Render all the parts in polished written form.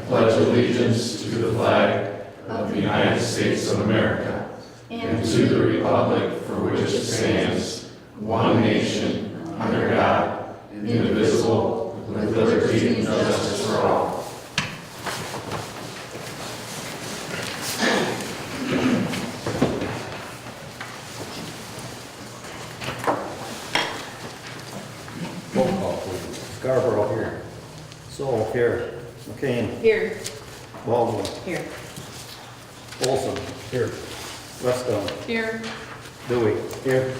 pledge allegiance to the flag of the United States of America and to the republic for which it stands, one nation, under God, indivisible, with liberty and justice for all. Roll call, please. Scarborough here. Sol here. McCain. Here. Baldwin. Here. Olson. Here. Weststone. Here. Dewey. Here.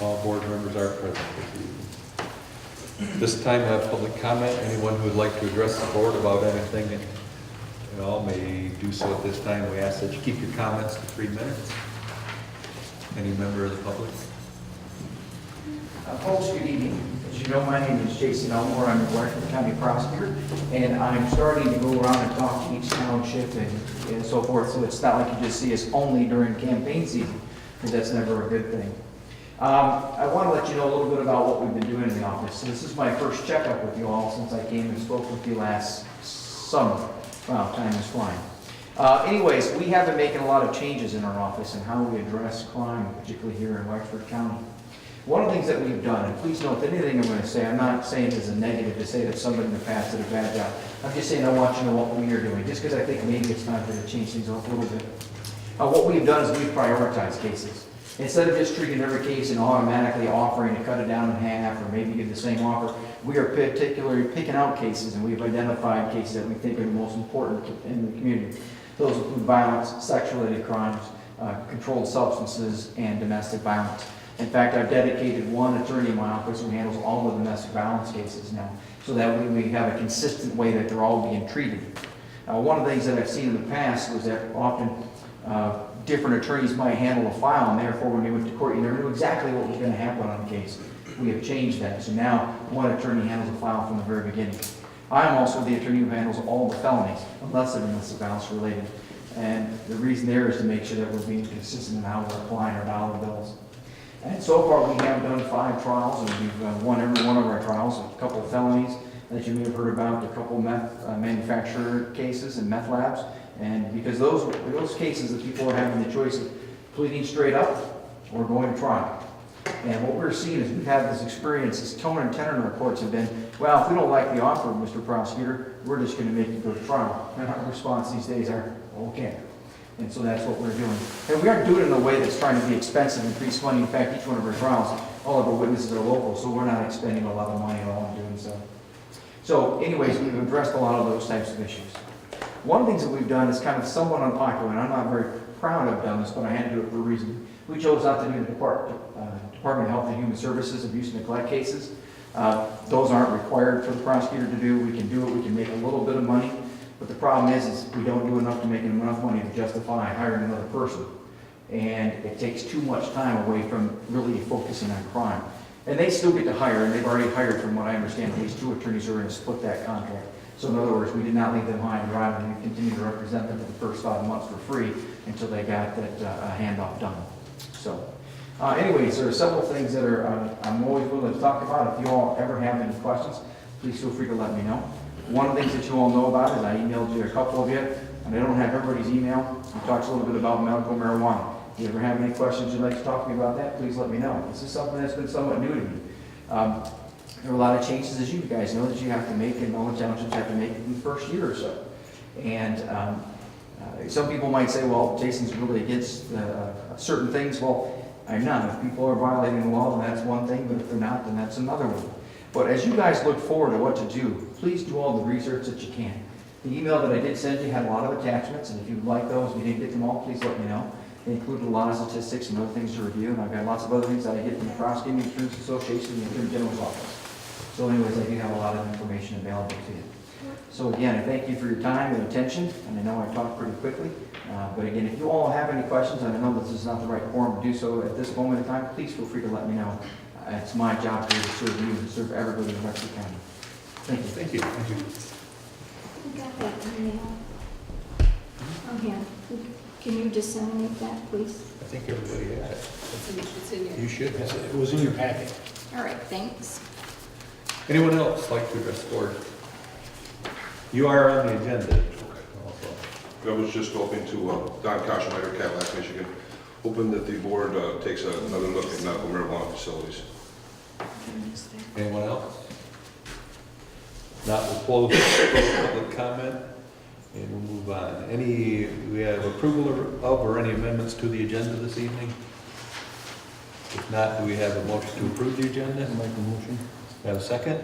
All board members are present this evening. This time I have public comment. Anyone who would like to address the board about anything at all may do so at this time. We ask that you keep your comments to 3 minutes. Any member of the public? Folks, good evening. As you know, my name is Jason Elmore. I'm the Washington County Prosecutor, and I'm starting to go around and talk to each township and so forth, so it's not like you just see us only during campaign season, because that's never a good thing. I want to let you know a little bit about what we've been doing in the office. So this is my first checkup with you all since I came and spoke with you last summer. Wow, time is flying. Anyways, we have been making a lot of changes in our office and how we address crime, particularly here in Wexford County. One of the things that we've done, and please note that anything I'm going to say, I'm not saying as a negative to say that somebody in the past did a bad job. I'm just saying I want you to know what we are doing, just because I think maybe it's time to change things up a little bit. What we've done is we've prioritized cases. Instead of just treating every case and automatically offering to cut it down in half or maybe give the same offer, we are particularly picking out cases, and we've identified cases that we think are the most important in the community. Those include violence, sex-related crimes, controlled substances, and domestic violence. In fact, I've dedicated one attorney in my office who handles all the domestic violence cases now, so that we have a consistent way that they're all being treated. One of the things that I've seen in the past was that often different attorneys might handle a file, and therefore when you went to court, you never knew exactly what was going to happen on the case. We have changed that, so now one attorney handles a file from the very beginning. I am also the attorney who handles all the felonies, unless they're domestic violence related. And the reason there is to make sure that we're being consistent in how we're applying our dollar bills. And so far, we have done 5 trials, and we've won every one of our trials. A couple of felonies that you may have heard about, a couple of meth manufacturer cases and meth labs. And because those cases, the people are having the choice of pleading straight up or going to trial. And what we're seeing is we've had this experience, this tone and tenor in our courts have been, well, if we don't like the offer, Mr. Prosecutor, we're just going to make you go to trial. And our response these days are, okay. And so that's what we're doing. And we aren't doing it in a way that's trying to be expensive and increase money. In fact, each one of our trials, all of our witnesses are local, so we're not expending a lot of money at all in doing so. So anyways, we've addressed a lot of those types of issues. One of the things that we've done is kind of somewhat unpopular, and I'm not very proud of done this, but I had to do it for a reason. We chose not to do the Department of Health and Human Services abuse and neglect cases. Those aren't required for the prosecutor to do. We can do it. We can make a little bit of money. But the problem is we don't do enough to make enough money to justify hiring another person. And it takes too much time away from really focusing on crime. And they still get to hire, and they've already hired, from what I understand, at least 2 attorneys who are going to split that contract. So in other words, we did not leave them high and dry, and we continued to represent them for the first 5 months for free until they got that handoff done. So anyways, there are several things that I'm always willing to talk about. If you all ever have any questions, please feel free to let me know. One of the things that you all know about is I emailed you a couple of you, and I don't have everybody's email. We talked a little bit about medical marijuana. If you ever have any questions you'd like to talk to me about that, please let me know. This is something that's been somewhat new to me. There are a lot of changes, as you guys know, that you have to make, and all the townships have to make in the first year or so. And some people might say, well, Jason's really against certain things. Well, I'm not. If people are violating the law, then that's one thing, but if they're not, then that's another one. But as you guys look forward to what to do, please do all the research that you can. The email that I did send you had a lot of attachments, and if you'd like those, if you didn't get them all, please let me know. They included a lot of statistics and other things to review, and I've got lots of other things that I get from the Prosecuting Attorneys Association and the Attorney General's office. So anyways, I do have a lot of information available to you. So again, I thank you for your time and attention, and I know I talked pretty quickly. But again, if you all have any questions, and I know this is not the right forum to do so at this moment in time, please feel free to let me know. It's my job here to serve you and serve everybody in Wexford County. Thank you. Thank you. Thank you. I got that email. Oh, yeah. Can you disseminate that, please? I think everybody had it. It's in your... You should have it. It was in your packet. All right, thanks. Anyone else like to address the board? You are on the agenda. Also. I was just hoping to, Don Koschmider, Cadillac, Michigan, hoping that the board takes another look at medical marijuana facilities. Anyone else? Not, we'll close public comment and we'll move on. We have approval of or any amendments to the agenda this evening? If not, do we have a motion to approve the agenda? Make a motion. Have a second?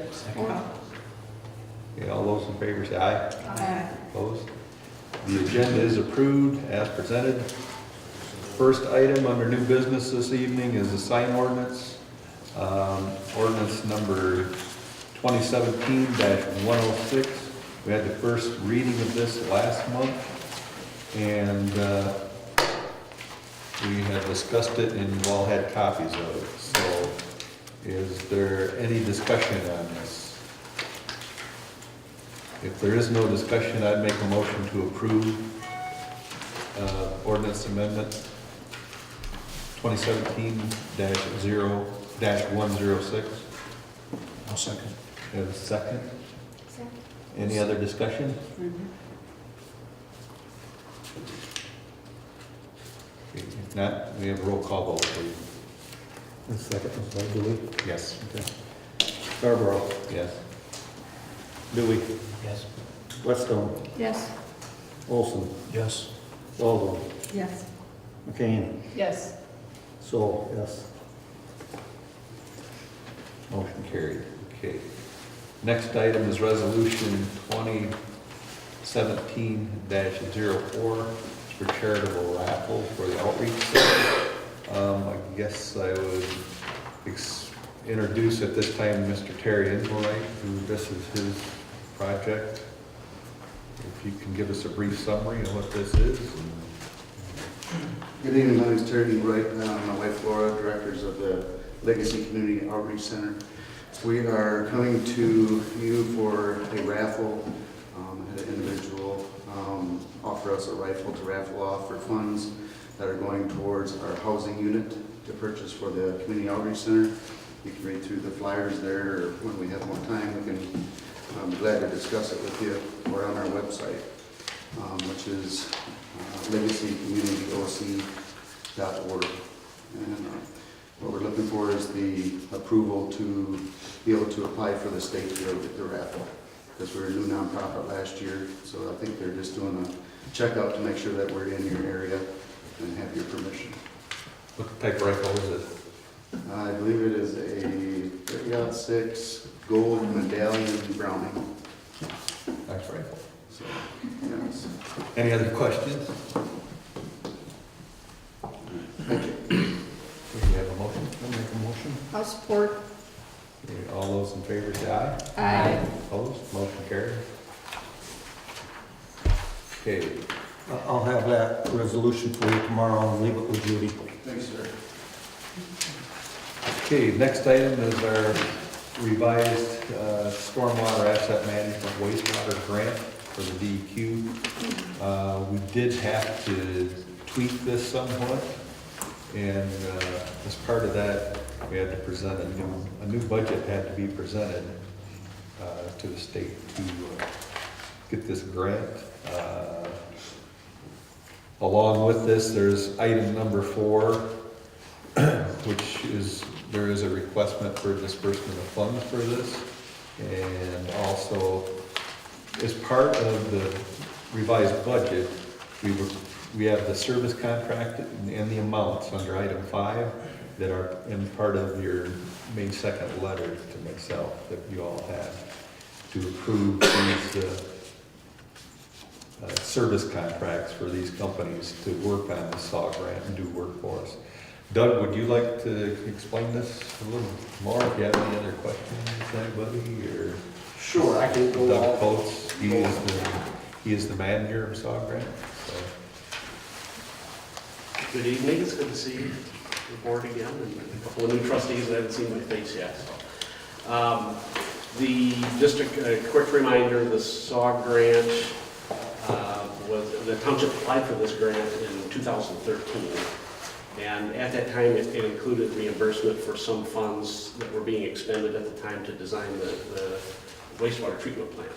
Okay, all those in favor say aye. Aye. Opposed? The agenda is approved as presented. First item under new business this evening is the sign ordinance. Ordinance number 2017-106. We had the first reading of this last month, and we had discussed it and all had copies of it. So is there any discussion on this? If there is no discussion, I'd make a motion to approve ordinance amendment 2017-106. I'll second. We have a second. Second. Any other discussion? Okay, if not, we have a roll call vote, please. The second was by Dewey. Yes. Okay. Scarborough. Yes. Dewey. Yes. Weststone. Yes. Olson. Yes. Baldwin. Yes. McCain. Yes. Saul, yes. Motion carried. Okay. Next item is resolution 2017-04. It's for charitable raffle for the outreach center. I guess I would introduce at this time Mr. Terry Inglewright, who this is his project. If you can give us a brief summary of what this is. Good evening, my name is Terry Wright, and my wife Laura, directors of the Legacy Community Outreach Center. We are coming to you for a raffle. Had an individual offer us a rifle to raffle off for funds that are going towards our housing unit to purchase for the Community Outreach Center. You can read through the flyers there, or when we have more time, we can, I'm glad to discuss it with you. We're on our website, which is legacycommunityoc.org. And what we're looking for is the approval to be able to apply for the state to be able to get the raffle. Because we're a new nonprofit last year, so I think they're just doing a checkout to make sure that we're in your area and have your permission. What type of rifle is it? I believe it is a 30-06 gold medallion Browning. Nice rifle. So, yes. Any other questions? Thank you. We have a motion. I'll make a motion. I'll support. Okay, all those in favor say aye. Aye. Opposed? Motion carried. Okay, I'll have that resolution for you tomorrow and leave it with Judy. Thanks, sir. okay, next item is our revised stormwater asset management wastewater grant for the DEQ. We did have to tweak this somewhat, and as part of that, we had to present a new budget had to be presented to the state to get this grant. Along with this, there's item number 4, which is, there is a requestment for disbursement of funds for this. And also, as part of the revised budget, we have the service contract and the amounts under item 5 that are in part of your May 2nd letter to myself that you all have to approve these service contracts for these companies to work on the SAW grant and do work for us. Doug, would you like to explain this a little more? If you have any other questions, anybody, or? Sure, I can go Doug all. Coates, he is the manager of SAW grant, so. Good evening, it's good to see the board again, and a couple of new trustees that haven't seen my face yet. The district, quick reminder, the SAW grant, the township applied for this grant in 2013. And at that time, it included reimbursement for some funds that were being expended at the time to design the wastewater treatment plant.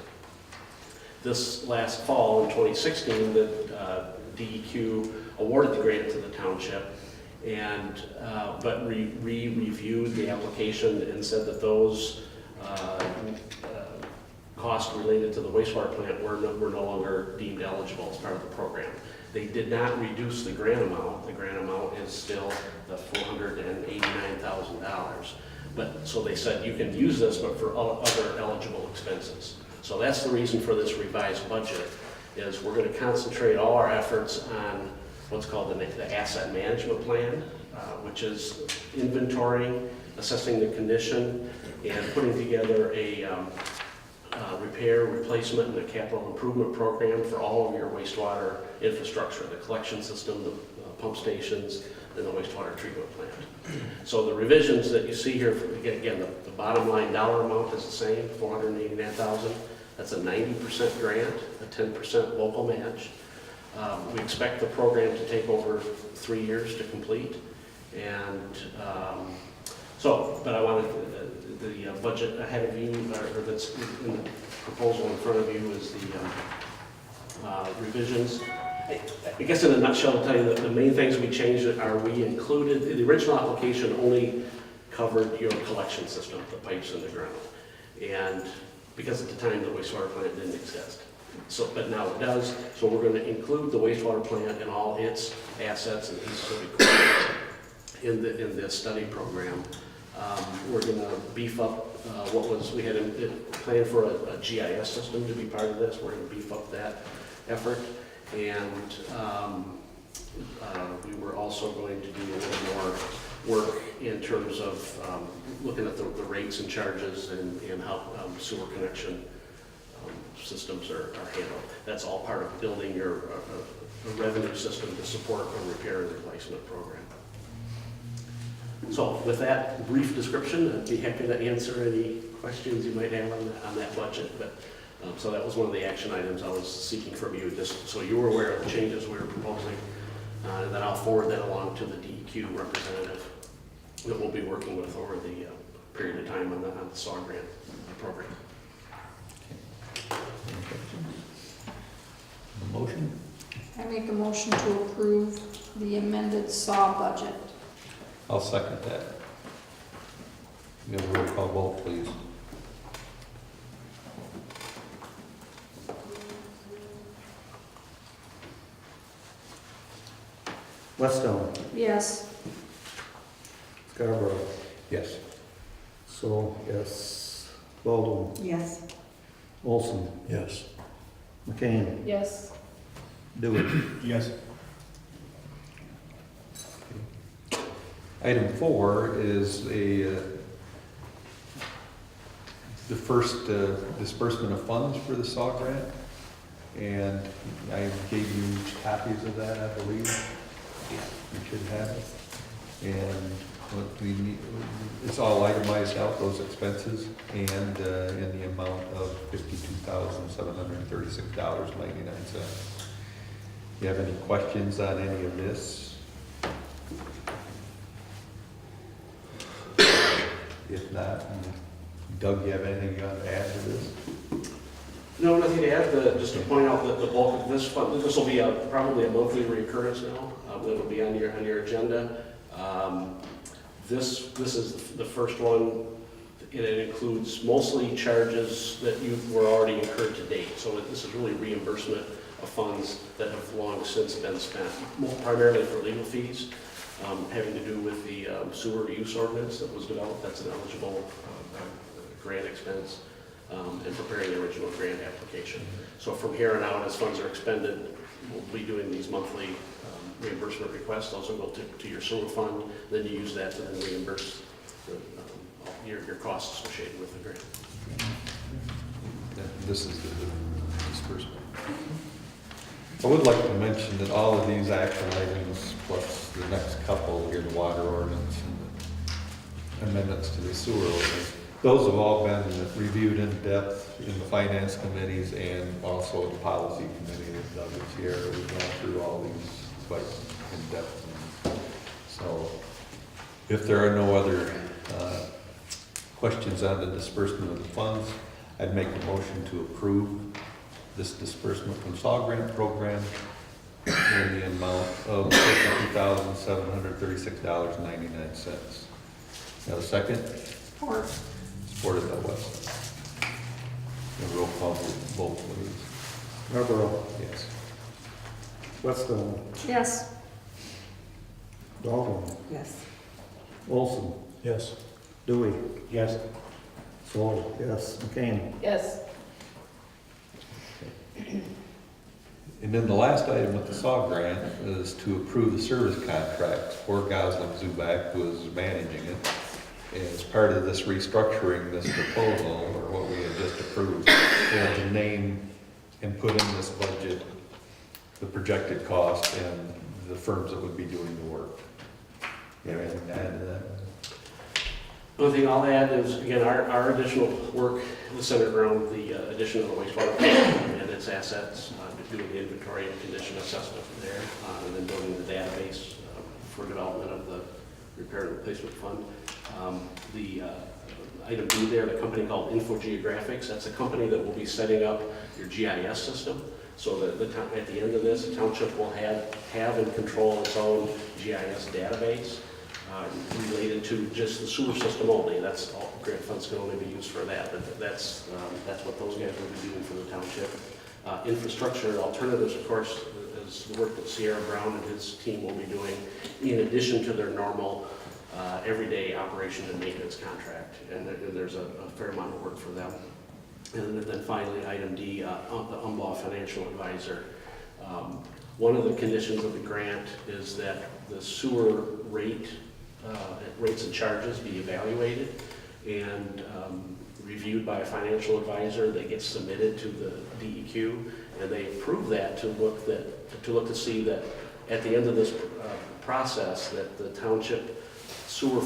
This last fall in 2016, the DEQ awarded the grant to the township, and but reviewed the application and said that those costs related to the wastewater plant were no longer deemed eligible as part of the program. They did not reduce the grant amount. The grant amount is still the $489,000. But, so they said you can use this, but for other eligible expenses. So that's the reason for this revised budget, is we're going to concentrate all our efforts on what's called the asset management plan, which is inventorying, assessing the condition, and putting together a repair, replacement, and a capital improvement program for all of your wastewater infrastructure, the collection system, the pump stations, and the wastewater treatment plant. So the revisions that you see here, again, the bottom line dollar amount is the same, $489,000. That's a 90% grant, a 10% local match. We expect the program to take over 3 years to complete. And but I wanted the budget ahead of you, or that's in the proposal in front of you, is the revisions. I guess in a nutshell, I'll tell you that the main things we changed are we included, the original application only covered your collection system, the pipes in the ground. And because at the time the wastewater plant didn't exist. So, but now it does, so we're going to include the wastewater plant and all its assets and pieces of equipment in the study program. We're going to beef up we had planned for a GIS system to be part of this. We're going to beef up that effort. And we were also going to do a little more work in terms of looking at the rates and charges and how sewer connection systems are handled. That's all part of building a revenue system to support a repair and replacement program. So with that brief description, I'd be happy to answer any questions you might have on that budget. But so that was one of the action items I was seeking from you, just so you were aware of the changes we were proposing. And then I'll forward that along to the DEQ representative that we'll be working with over the period of time on the SAW grant program. Any questions? A motion? I make a motion to approve the amended SAW budget. I'll second that. Give a roll call vote, please. Weststone, Yes. Scarborough, Yes. so, yes. Baldwin, Yes. Olson, Yes. McCain, Yes. Dewey. Yes. Item 4 is the first disbursement of funds for the SAW grant. And I gave you copies of that, I believe. You should have it. And what we need, it's all itemized out, those expenses, and in the amount of $52,736.99. You have any questions on any of this? If not, Doug, you have anything you want to add to this? No, nothing to add. Just to point out that the bulk of this fund, this will be probably a monthly recurrence now. That'll be on your agenda. This is the first one. It includes mostly charges that were already incurred to date. So this is really reimbursement of funds that have long since been spent, primarily for legal fees, having to do with the sewer use ordinance that was developed. That's an eligible grant expense, and preparing the original grant application. So from here on out, as funds are expended, we'll be doing these monthly reimbursement requests. Those will go to your sewer fund. Then you use that to then reimburse your costs associated with the grant. This is the disbursement. I would like to mention that all of these action items, plus the next couple here, the water ordinance and the amendments to the sewer ordinance, those have all been reviewed in depth in the finance committees and also the policy committee that Doug is here. We've gone through all these quite in depth. So if there are no other questions on the disbursement of the funds, I'd make a motion to approve this disbursement from SAW grant program in the amount of $52,736.99. Have a second? Or, Supported by West. A roll call vote, please. Scarborough, Yes. Whetstone, yes. Baldwin, Yes. Olson, Yes. Dewey. Yes. Stoll, yes. McCain. Yes. And then the last item with the SAW grant is to approve the service contracts for Gosling Zuback, who is managing it. As part of this restructuring, this proposal, or what we had just approved, we had to name and put in this budget the projected cost and the firms that would be doing the work. You have anything to add to that? The only thing I'll add is, again, our additional work was centered around the addition of the wastewater plant and its assets, doing the inventory and condition assessment there, and then building the database for development of the repair and replacement fund. The item B there, the company called Infogeographics, that's a company that will be setting up your GIS system. So that at the end of this, the township will have and control its own GIS database related to just the sewer system only. That's all, grant funds can only be used for that, but that's what those guys will be doing for the township. Infrastructure alternatives, of course, is the work that Sierra Brown and his team will be doing in addition to their normal everyday operation and maintenance contract. And there's a fair amount of work for them. And then finally, item D, the Umlaw Financial Advisor. One of the conditions of the grant is that the sewer rates and charges be evaluated and reviewed by a financial advisor that gets submitted to the DEQ, and they approve that to look to see that at the end of this process that the township sewer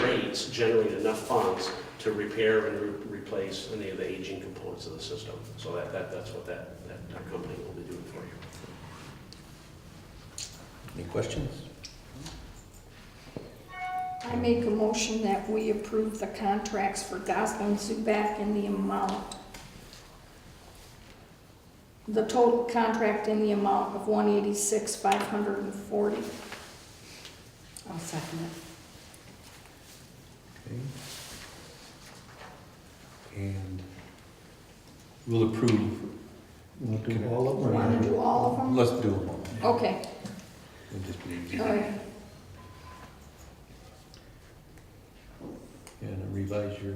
rates generate enough funds to repair and replace any of the aging components of the system. So that's what that company will be doing for you. Any questions? I make a motion that we approve the contracts for Gosling Zuback in the amount, the total contract in the amount of $186,540. I'll second it. Okay. And we'll approve. We'll do all of them. Want to do all of them? Let's do them all. Okay, It'll just be easy. all right. And revise your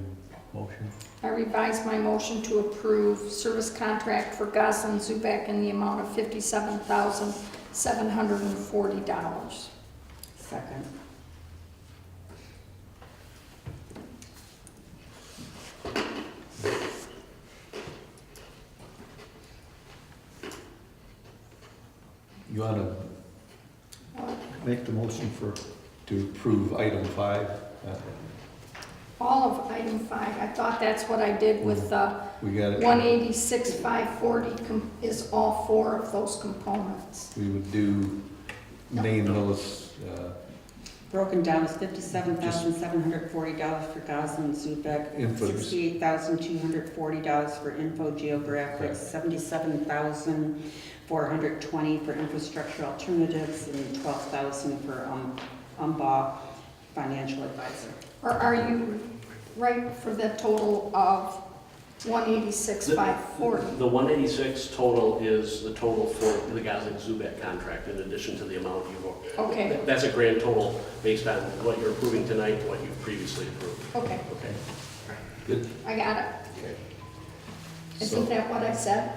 motion. I revise my motion to approve service contract for Gosling Zuback in the amount of $57,740. Second. You want to Make the motion to approve item 5? All of item 5, I thought that's what I did with the We got it. 186,540 is all 4 of those components. We would do, name those, Broken down is $57,740 for Gosling Zuback, Info. $68,240 for Infogeographics, $77,420 for infrastructure alternatives, and $12,000 for Umbaugh Financial Advisor. Or are you right for the total of 186,540? The 186 total is the total for the Gosling Zuback contract in addition to the amount you've. Okay. That's a grand total based on what you're approving tonight and what you've previously approved. Okay, Okay. good? I got it. Okay. Isn't that what I said?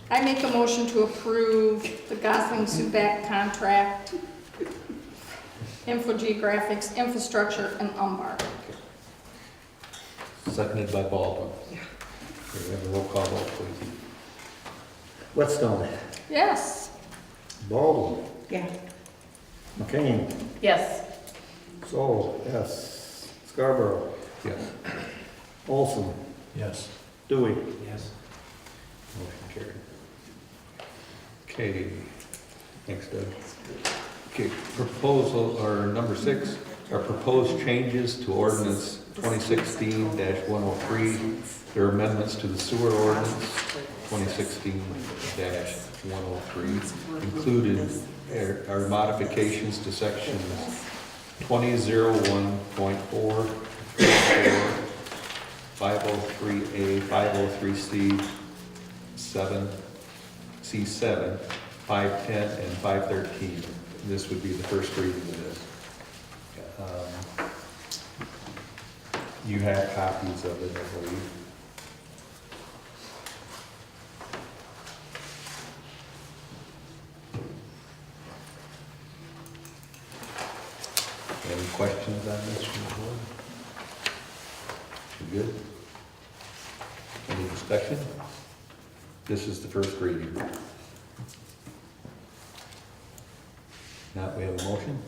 I make a motion to approve the Gosling Zuback contract, Infogeographics, infrastructure, and Umbar. Seconded by Baldwin. Yeah. Okay, we have a roll call vote, please. Whetstone, Yes. Baldwin, Yeah. McCain, Yes. Stoll, yes. Scarborough, Yes. Olson, Yes. Dewey. Yes. Motion carried. Okay, thanks, Doug. Okay, proposal, or number 6, are proposed changes to ordinance 2016-103. There are amendments to the sewer ordinance 2016-103. Included are modifications to sections 2001.4, 503A, 503C, 7, C7, 510, and 513. This would be the first reading of this. You have copies of it, I believe. Any questions on this from the board? You good? Any discussion? This is the first reading. Now, we have a motion?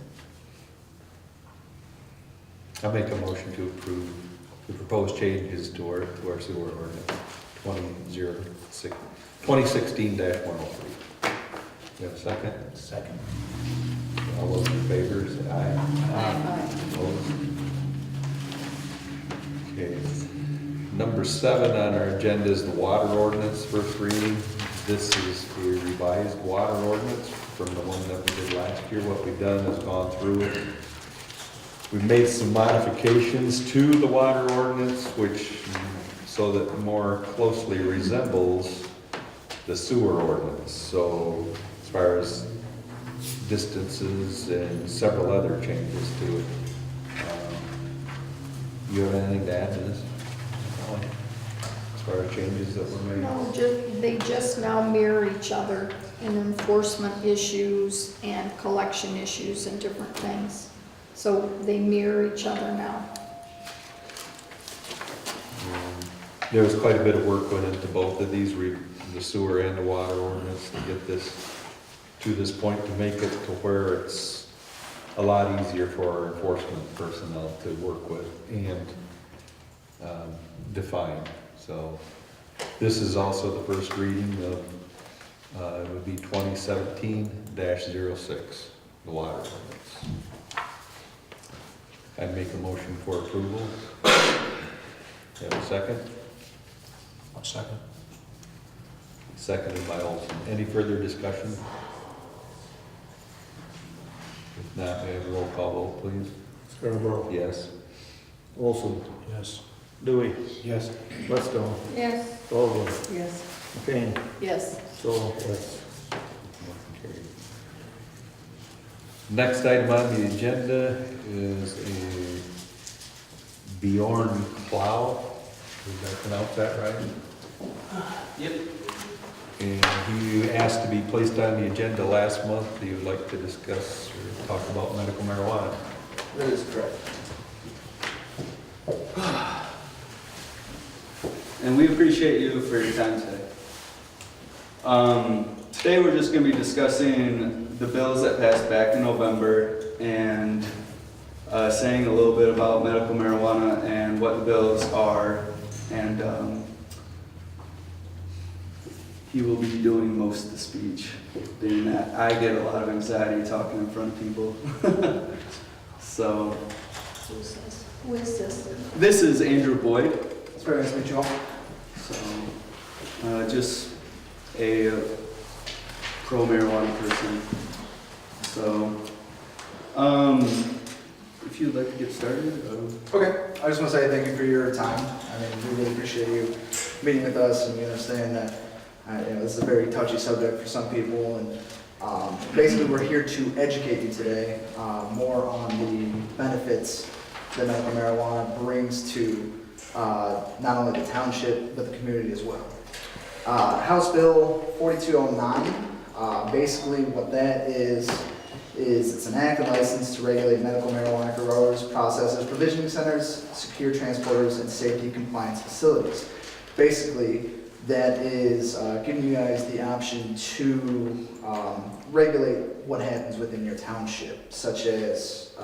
I'll make a motion to approve the proposed changes to our sewer ordinance 2016-103. You have a second? Second. All those in favor, say aye. Aye. Opposed? Okay. Number 7 on our agenda is the water ordinance, first reading. This is a revised water ordinance from the one that we did last year. What we've done is gone through it. We've made some modifications to the water ordinance, so that it more closely resembles the sewer ordinance. So as far as distances and several other changes to it. You have anything to add to this? As far as changes that were made? No, they just now mirror each other in enforcement issues and collection issues and different things. So they mirror each other now. There was quite a bit of work went into both of these, the sewer and the water ordinance, to get this to this point, to make it to where it's a lot easier for our enforcement personnel to work with and define. So this is also the first reading of, it would be 2017-06, the water ordinance. I'd make a motion for approval. Have a second? One second. Seconded by Olson. Any further discussion? If not, may I have a roll call vote, please? Scarborough. Yes. Olson. Yes. Dewey. Yes. Weststone. Yes. Baldwin. Yes. McCain. Yes. So, yes. Motion carried. Next item on the agenda is a Bjorn Clow. Did I pronounce that right? Yep. And he asked to be placed on the agenda last month. He would like to discuss or talk about medical marijuana. That is correct. And we appreciate you for your time today. Today we're just going to be discussing the bills that passed back in November and saying a little bit about medical marijuana and what the bills are. And he will be doing most of the speech, being that I get a lot of anxiety talking in front of people. So, Who is this? this is Andrew Boyd. It's very nice to meet you all. So, just a pro-marijuana person. So, if you'd like to get started. Okay, I just want to say thank you for your time. I mean, we really appreciate you meeting with us, and we understand that this is a very touchy subject for some people. And basically, we're here to educate you today more on the benefits that medical marijuana brings to not only the township but the community as well. House Bill 4209. Basically, what that is it's an act and license to regulate medical marijuana growers, processors, provisioning centers, secure transporters, and safety compliance facilities. Basically, that is giving you guys the option to regulate what happens within your township, such as,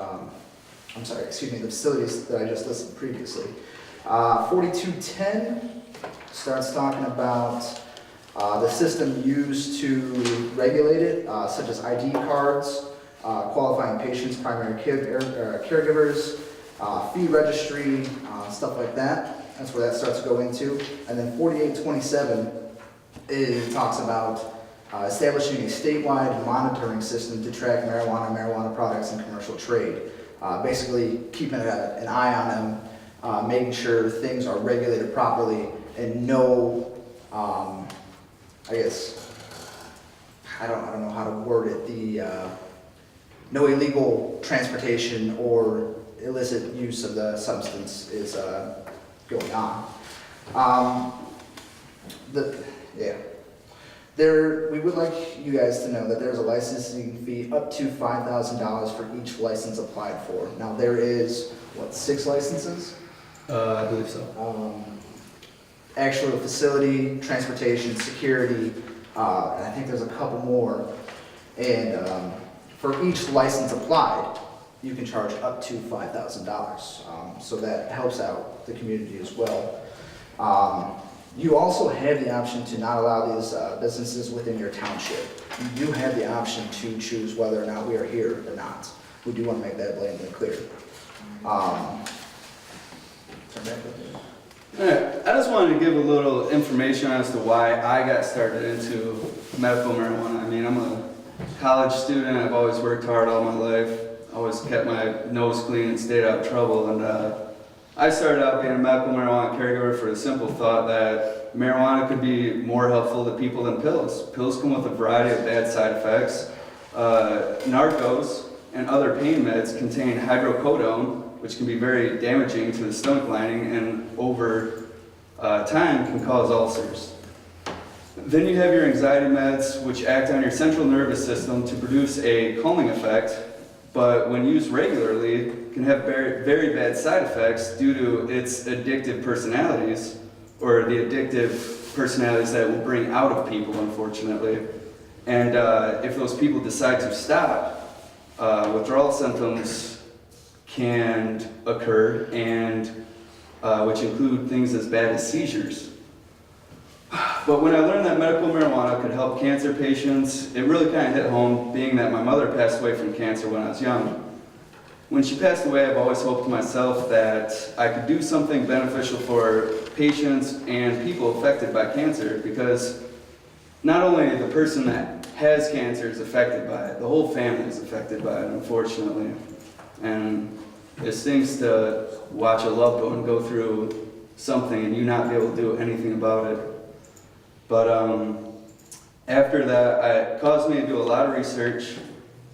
the facilities that I just listed previously. 4210 starts talking about the system used to regulate it, such as ID cards, qualifying patients, primary caregivers, fee registry, stuff like that. That's where that starts to go into. And then 4827, it talks about establishing a statewide monitoring system to track marijuana products and commercial trade. Basically keeping an eye on them, making sure things are regulated properly, and no, I guess, I don't know how to word it, no illegal transportation or illicit use of the substance is going on. We would like you guys to know that there's a licensing fee up to $5,000 for each license applied for. Now there is, 6 licenses? I believe so. Actual facility, transportation, security, and I think there's a couple more. And for each license applied, you can charge up to $5,000. So that helps out the community as well. You also have the option to not allow these businesses within your township. You do have the option to choose whether or not we are here or not. We do want to make that blatantly clear. Turn back up there. Alright, I just wanted to give a little information as to why I got started into medical marijuana. I mean, I'm a college student. I've always worked hard all my life. Always kept my nose clean and stayed out of trouble. And I started out being a medical marijuana caregiver for the simple thought that marijuana could be more helpful to people than pills. Pills come with a variety of bad side effects. Narcos and other pain meds contain hydrocodone, which can be very damaging to the stomach lining and over time can cause ulcers. Then you have your anxiety meds, which act on your central nervous system to produce a calming effect, but when used regularly can have very, very bad side effects due to its addictive personalities, or the addictive personalities that it will bring out of people, unfortunately. And if those people decide to stop, withdrawal symptoms can occur, and which include things as bad as seizures. But when I learned that medical marijuana could help cancer patients, it really kind of hit home, being that my mother passed away from cancer when I was young. When she passed away, I've always hoped to myself that I could do something beneficial for patients and people affected by cancer, because not only the person that has cancer is affected by it, the whole family is affected by it, unfortunately. And it stings to watch a loved one go through something and you not be able to do anything about it. But after that, it caused me to do a lot of research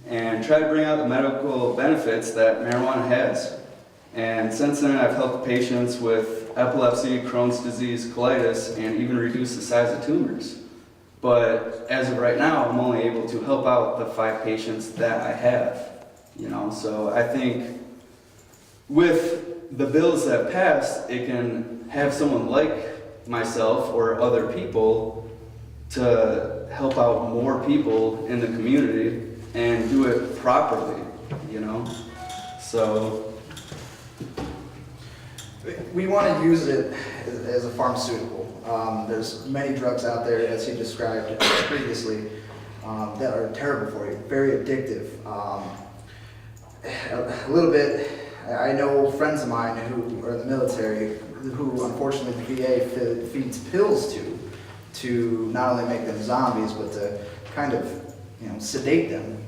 and try to bring out the medical benefits that marijuana has. And since then, I've helped patients with epilepsy, Crohn's disease, colitis, and even reduce the size of tumors. But as of right now, I'm only able to help out the 5 patients that I have, So I think with the bills that passed, it can have someone like myself or other people to help out more people in the community and do it properly, So we want to use it as a pharmaceutical. There's many drugs out there, as you described previously, that are terrible for you, very addictive. A little bit, I know friends of mine who are in the military who unfortunately the VA feeds pills to not only make them zombies, but to kind of sedate them.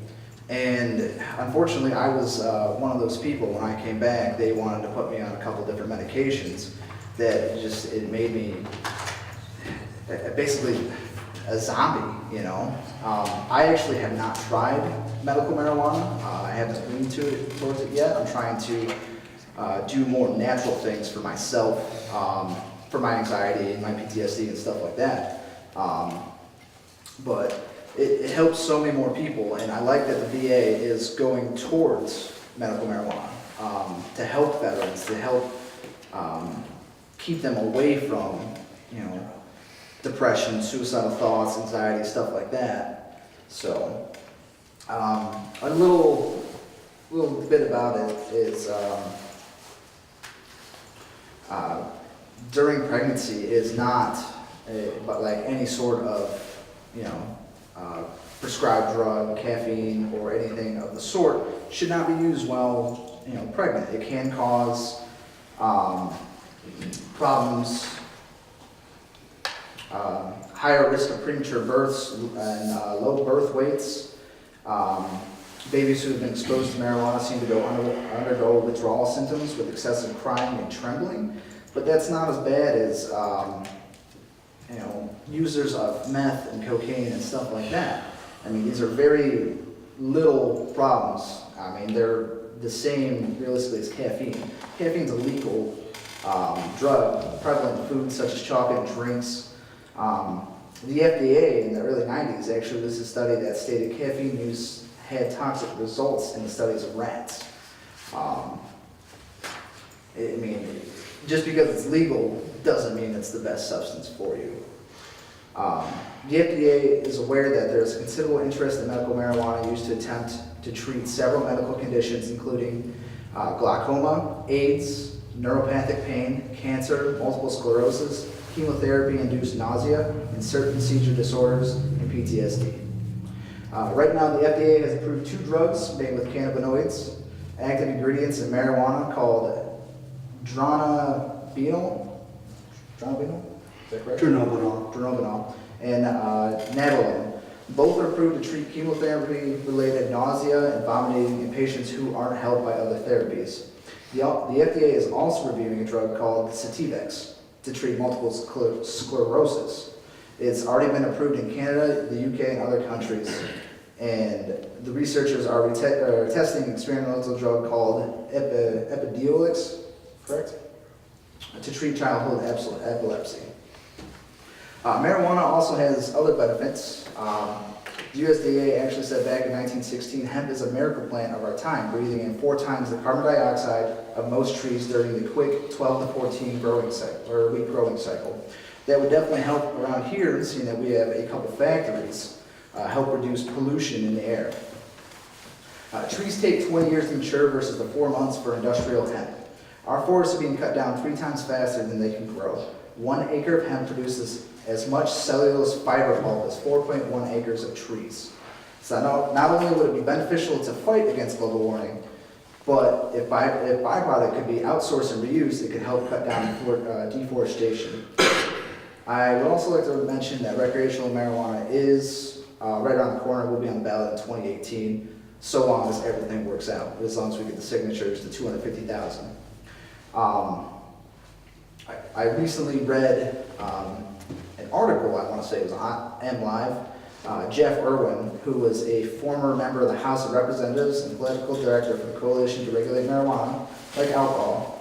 And unfortunately, I was one of those people. When I came back, they wanted to put me on a couple different medications that it made me basically a zombie, I actually have not tried medical marijuana. I haven't leaned towards it yet. I'm trying to do more natural things for myself, for my anxiety and my PTSD and stuff like that. But it helps so many more people, and I like that the VA is going towards medical marijuana to help veterans, to help keep them away from, depression, suicidal thoughts, anxiety, stuff like that. So, a little bit about it is during pregnancy is not but like any sort of prescribed drug, caffeine, or anything of the sort should not be used while, pregnant. It can cause problems, higher risk of premature births and low birth weights. Babies who have been exposed to marijuana seem to undergo withdrawal symptoms with excessive crying and trembling, but that's not as bad as users of meth and cocaine and stuff like that. I mean, these are very little problems. I mean, they're the same realistically as caffeine. Caffeine's a legal drug, prevalent in foods such as chocolate and drinks. The FDA in the early 90s actually released a study that stated caffeine use had toxic results in the studies of rats. I mean, just because it's legal doesn't mean it's the best substance for you. The FDA is aware that there is a considerable interest in medical marijuana used to attempt to treat several medical conditions, including glaucoma, AIDS, neuropathic pain, cancer, multiple sclerosis, chemotherapy-induced nausea, and certain seizure disorders and PTSD. Right now, the FDA has approved 2 drugs made with cannabinoids, active ingredients in marijuana called dronabinol, is that correct? Dronabinol, and nabilone. Both are approved to treat chemotherapy-related nausea and vomiting in patients who aren't helped by other therapies. The FDA is also reviewing a drug called Sativex to treat multiple sclerosis. It's already been approved in Canada, the UK, and other countries. And the researchers are testing an experimental drug called Epidiolex, correct? To treat childhood epilepsy. Marijuana also has other benefits. The USDA actually said back in 1916, hemp is a miracle plant of our time, breathing in 4 times the carbon dioxide of most trees during the quick 12 to 14 week growing cycle. That would definitely help around here, seeing that we have a couple factories, help reduce pollution in the air. Trees take 20 years to mature versus the 4 months for industrial hemp. Our forests are being cut down 3 times faster than they can grow. 1 acre of hemp produces as much cellulose fiber pulp as 4.1 acres of trees. So not only would it be beneficial to fight against global warming, but if byproduct could be outsourced and reused, it could help cut down deforestation. I would also like to mention that recreational marijuana is right around the corner, will be on the ballot in 2018, so long as everything works out, as long as we get the signatures to 250,000. I recently read an article, I want to say it was on MLive. Jeff Irwin, who was a former member of the House of Representatives and political director for the Coalition to Regulate Marijuana, like alcohol,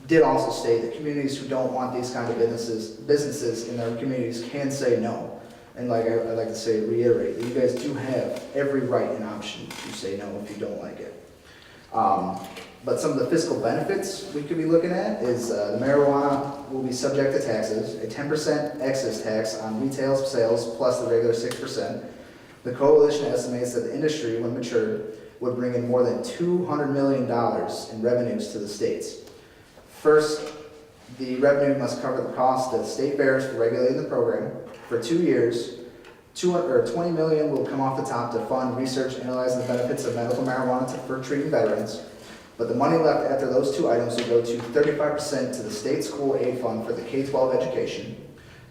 did also state that communities who don't want these kind of businesses in their communities can say no. And like I'd like to say, reiterate, that you guys do have every right and option to say no if you don't like it. But some of the fiscal benefits we could be looking at is the marijuana will be subject to taxes, a 10% excise tax on retail sales plus the regular 6%. The coalition estimates that the industry, when matured, would bring in more than $200 million in revenues to the states. First, the revenue must cover the cost that the state bears for regulating the program. For 2 years, $20 million will come off the top to fund research analyzing the benefits of medical marijuana for treating veterans. But the money left after those 2 items will go to 35% to the state school aid fund for the K-12 education,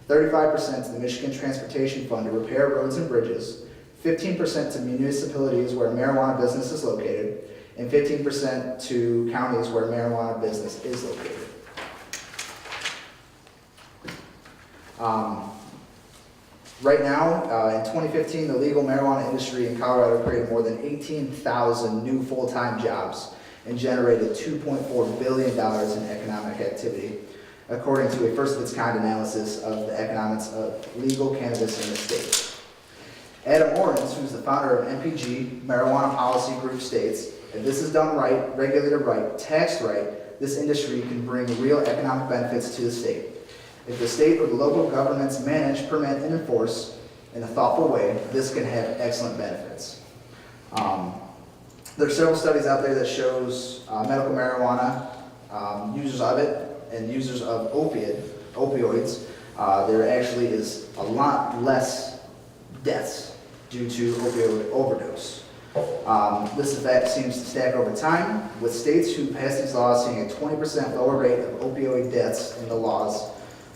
35% to the Michigan Transportation Fund to repair roads and bridges, 15% to municipalities where a marijuana business is located, and 15% to counties where a marijuana business is located. Right now, in 2015, the legal marijuana industry in Colorado created more than 18,000 new full-time jobs and generated $2.4 billion in economic activity, according to a first-of-its-kind analysis of the economics of legal cannabis in the state. Adam Orens, who's the founder of MPG, Marijuana Policy Group, states, if this is done right, regulated right, taxed right, this industry can bring real economic benefits to the state. If the state or the local governments manage, permit, and enforce in a thoughtful way, this can have excellent benefits. There are several studies out there that shows medical marijuana, users of it, and users of opioids. There actually is a lot less deaths due to opioid overdose. This effect seems to stack over time, with states who pass these laws seeing a 20% lower rate of opioid deaths in the law's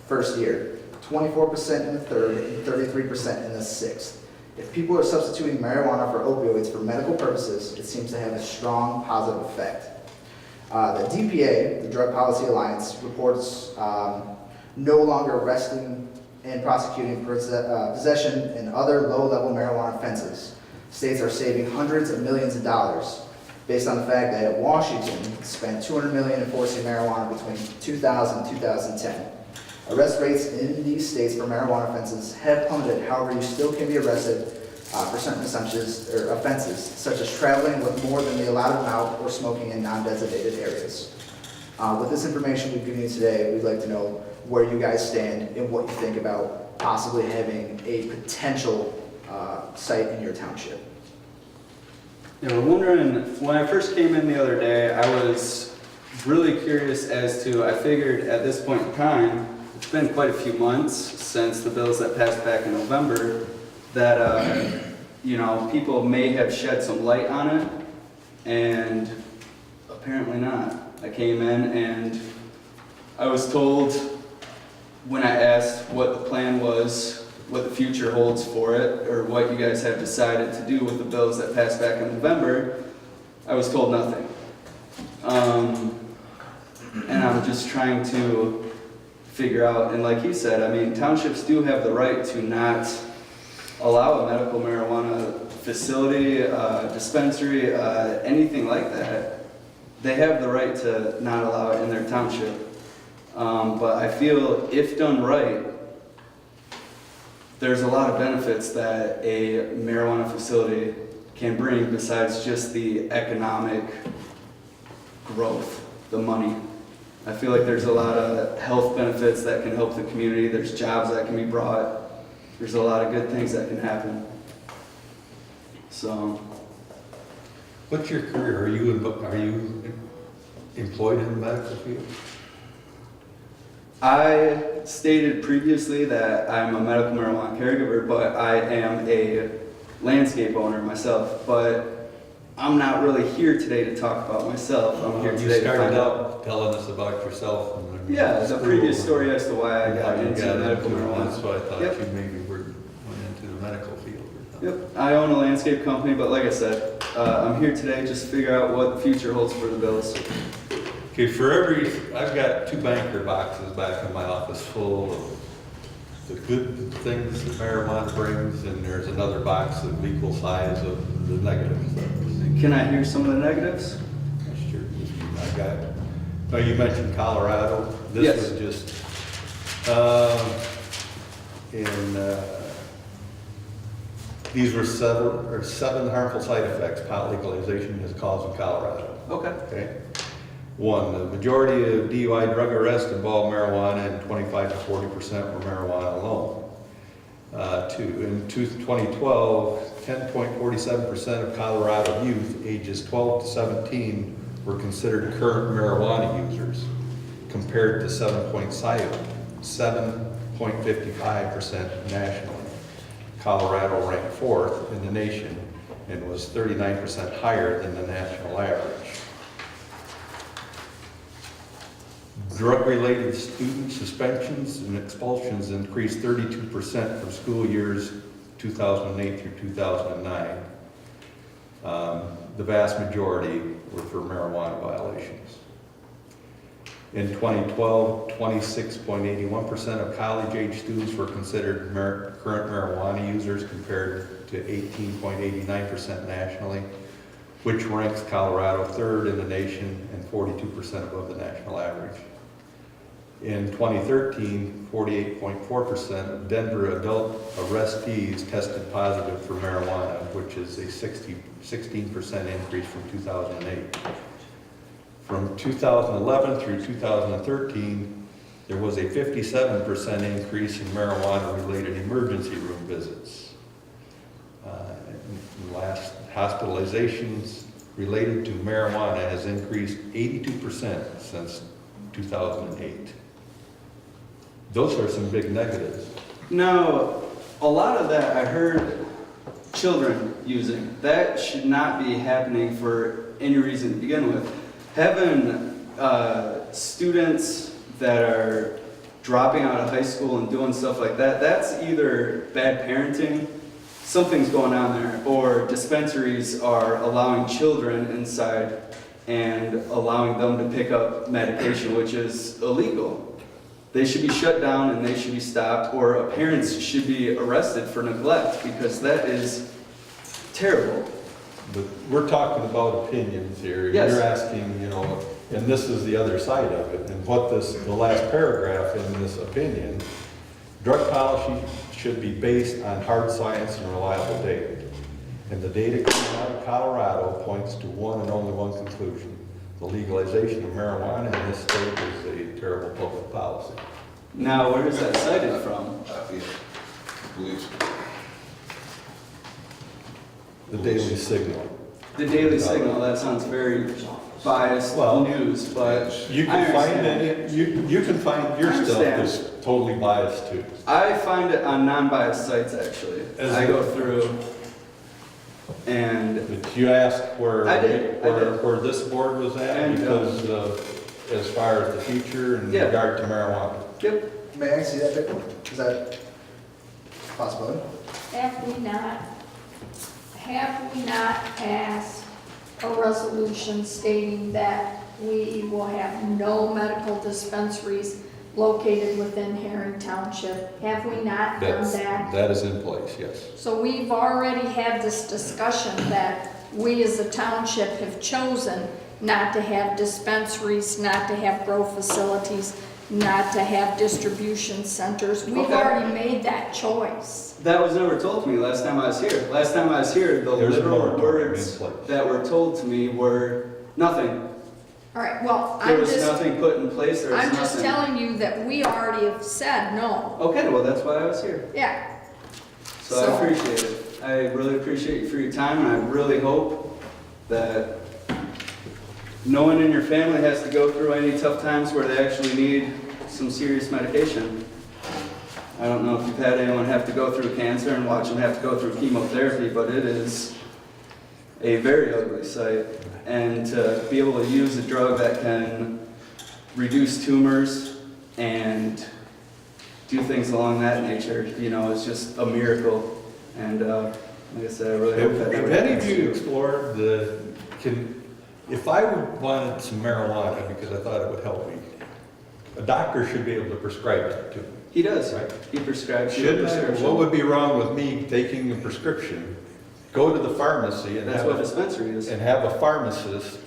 first year, 24% in the third, and 33% in the sixth. If people are substituting marijuana for opioids for medical purposes, it seems to have a strong positive effect. The DPA, the Drug Policy Alliance, reports no longer arresting and prosecuting possession and other low-level marijuana offenses. States are saving hundreds of millions of dollars based on the fact that Washington spent $200 million enforcing marijuana between 2000 and 2010. Arrest rates in these states for marijuana offenses have plummeted. However, you still can be arrested for certain offenses, such as traveling with more than the allowed amount or smoking in non-designated areas. With this information we've given you today, we'd like to know where you guys stand and what you think about possibly having a potential site in your township. Yeah, we're wondering, when I first came in the other day, I was really curious as to, I figured at this point in time, it's been quite a few months since the bills that passed back in November, that, you know, people may have shed some light on it, and apparently not. I came in and I was told when I asked what the plan was, what the future holds for it, or what you guys have decided to do with the bills that passed back in November, I was told nothing. And I'm just trying to figure out, and like he said, I mean, townships do have the right to not allow a medical marijuana facility, dispensary, anything like that. They have the right to not allow it in their township. But I feel if done right, there's a lot of benefits that a marijuana facility can bring besides just the economic growth, the money. I feel like there's a lot of health benefits that can help the community. There's jobs that can be brought. There's a lot of good things that can happen. So. What's your career? Are you employed in the medical field? I stated previously that I'm a medical marijuana caregiver, but I am a landscape owner myself. But I'm not really here today to talk about myself. I'm here today to find out. Telling us about yourself. And Yeah, the previous story as to why I got into medical marijuana. That's why I thought Yep. you maybe went into the medical field or something. Yep, I own a landscape company, but like I said, I'm here today just to figure out what the future holds for the bills. Okay, I've got 2 banker boxes back in my office full of the good things that marijuana brings, and there's another box of equal size of the negative things. Can I hear some of the negatives? Sure. You mentioned Colorado. This Yes. was just, these were 7 harmful side effects pot legalization has caused in Colorado. Okay. 1, the majority of DUI drug arrests involve marijuana, and 25 to 40% were marijuana alone. 2, in 2012, 10.47% of Colorado youth ages 12 to 17 were considered current marijuana users, compared to 7.55% nationally. Colorado ranked 4th in the nation and was 39% higher than the national average. Drug-related student suspensions and expulsions increased 32% from school years 2008 through 2009. The vast majority were for marijuana violations. In 2012, 26.81% of college-age students were considered current marijuana users, compared to 18.89% nationally, which ranks Colorado 3rd in the nation and 42% above the national average. In 2013, 48.4% of Denver adult arrestees tested positive for marijuana, which is a 16% increase from 2008. From 2011 through 2013, there was a 57% increase in marijuana-related emergency room visits. Last hospitalizations related to marijuana has increased 82% since 2008. Those are some big negatives. Now, a lot of that I heard children using. That should not be happening for any reason to begin with. Having students that are dropping out of high school and doing stuff like that, that's either bad parenting, something's going on there, or dispensaries are allowing children inside and allowing them to pick up medication, which is illegal. They should be shut down and they should be stopped, or parents should be arrested for neglect, because that is terrible. But we're talking about opinions here. Yes. You're asking, you know, and this is the other side of it. And what the last paragraph in this opinion, drug policy should be based on hard science and reliable data. And the data coming out of Colorado points to one and only one conclusion. The legalization of marijuana in this state is a terrible public policy. Now, where is that cited from? Please. The Daily Signal. The Daily Signal, that sounds very biased news, but You I can find understand. you can find your I stuff understand. is totally biased too. I find it on non-biased sites, actually. As I a- go through and, But you asked where, I did. where this board was at, And, because as far as the future in Yeah. regard to marijuana. yep, May I see that picture? Is that possible? Have we not passed a resolution stating that we will have no medical dispensaries located within Haring Township? Have we not done that? That is in place, yes. So we've already had this discussion that we as a township have chosen not to have dispensaries, not to have grow facilities, not to have distribution centers. We've Okay. already made that choice. that was never told to me last time I was here. Last time I was here, the There's a literal moratorium words in place. that were told to me were nothing. All right, well, There I'm was just, nothing put in place, there was I'm nothing. just telling you that we already have said no. Okay, well, that's why I was here. Yeah, So I So- appreciate it. I really appreciate you for your time, and I really hope that no one in your family has to go through any tough times where they actually need some serious medication. I don't know if you've had anyone have to go through cancer and watch them have to go through chemotherapy, but it is a very ugly sight. And to be able to use a drug that can reduce tumors and do things along that nature, you know, is just a miracle. And like I said, I really hope that Have never any happens of to you explored if I wanted some marijuana because I thought it would help me, a doctor should be able to prescribe that to me. He does. Right. He prescribes you a Shouldn't I? prescription. What would be wrong with me taking a prescription, go to the pharmacy and That's have what a dispensary is. and have a pharmacist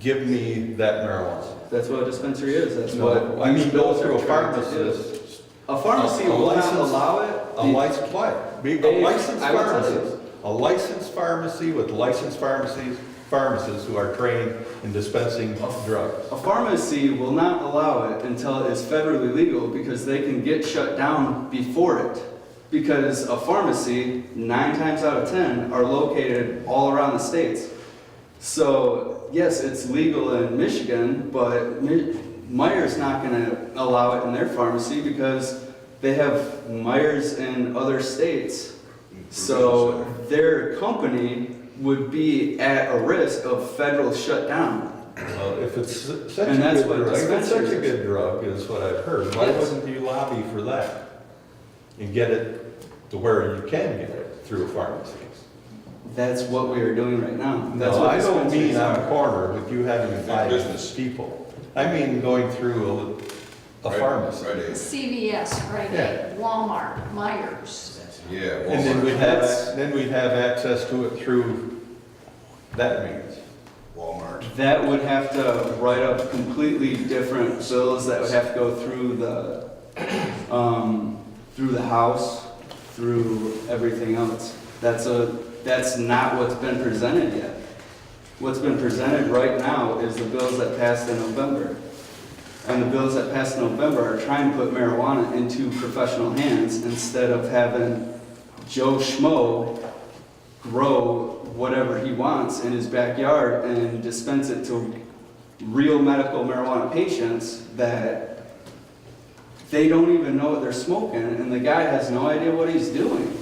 give me that marijuana? That's what a dispensary is. That's No, what I these mean, go bills through are a trying to do. pharmacist, A pharmacy A will not licensed- allow it. a licensed what? Be a Dave, licensed I will tell pharmacist. you. A licensed pharmacy with licensed pharmacists who are trained in dispensing drugs. A pharmacy will not allow it until it is federally legal because they can get shut down before it. Because a pharmacy, 9 times out of 10, are located all around the states. So, yes, it's legal in Michigan, but Meijer's not going to allow it in their pharmacy because they have Meijer's in other states. So, their company would be at a risk of federal shutdown. Well, if it's such a And that's good what drug, if it's such a dispensaries good drug, is what I've heard, why Yes. wouldn't you lobby for that? And get it to where you can get it through a pharmacy? That's what we are doing right now. That's No, what I don't mean dispensaries on are. a corner with you having five business. people. I mean going through a pharmacy. Right, CVS, Rite Yeah. Aid, Walmart, Myers. yeah. And then Walmart. we'd have access to it through that means. Walmart. That would have to write up completely different bills that would have to go through the house, through everything else. That's not what's been presented yet. What's been presented right now is the bills that passed in November. And the bills that passed in November are trying to put marijuana into professional hands instead of having Joe Schmo grow whatever he wants in his backyard and dispense it to real medical marijuana patients that they don't even know what they're smoking, and the guy has no idea what he's doing.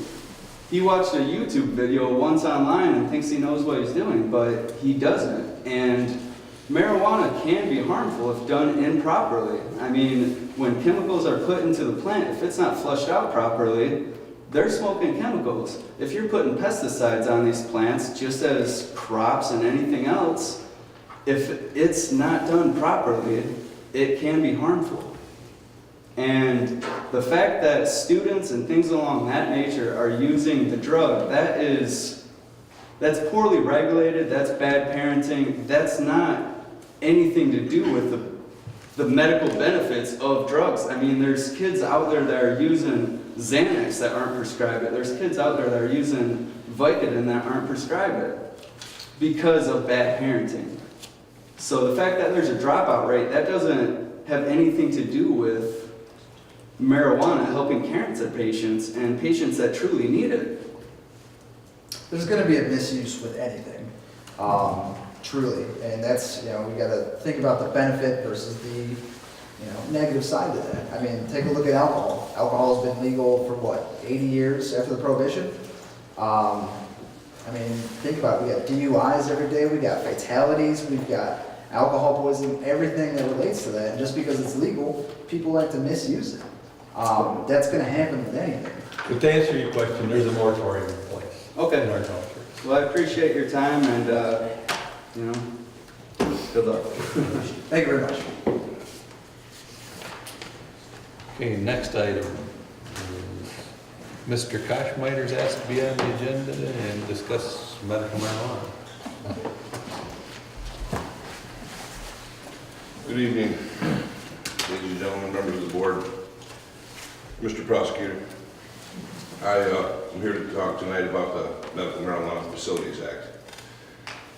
He watched a YouTube video once online and thinks he knows what he's doing, but he doesn't. And marijuana can be harmful if done improperly. I mean, when chemicals are put into the plant, if it's not flushed out properly, they're smoking chemicals. If you're putting pesticides on these plants, just as crops and anything else, if it's not done properly, it can be harmful. And the fact that students and things along that nature are using the drug, that's poorly regulated, that's bad parenting, that's not anything to do with the medical benefits of drugs. I mean, there's kids out there that are using Xanax that aren't prescribed it. There's kids out there that are using Vicodin that aren't prescribed it because of bad parenting. So the fact that there's a dropout rate, that doesn't have anything to do with marijuana helping cancer patients and patients that truly need it. There's gonna be a misuse with anything, truly, and that's, we gotta think about the benefit versus the, negative side to that. I mean, take a look at alcohol. Alcohol's been legal for what, 80 years after the Prohibition? I mean, think about it, we got DUIs every day, we got fatalities, we've got alcohol poisoning, everything that relates to that, and just because it's legal, people like to misuse it. That's gonna happen with anything. But to answer your question, there's a moratorium in place in Okay. our township. Well, I appreciate your time and, good luck. Thank you very much. Okay, next item is Mr. Koschmiter's asked to be on the agenda and discuss medical marijuana. Good evening, ladies and gentlemen, members of the board. Mr. Prosecutor, I'm here to talk tonight about the Medical Marijuana Facilities Act.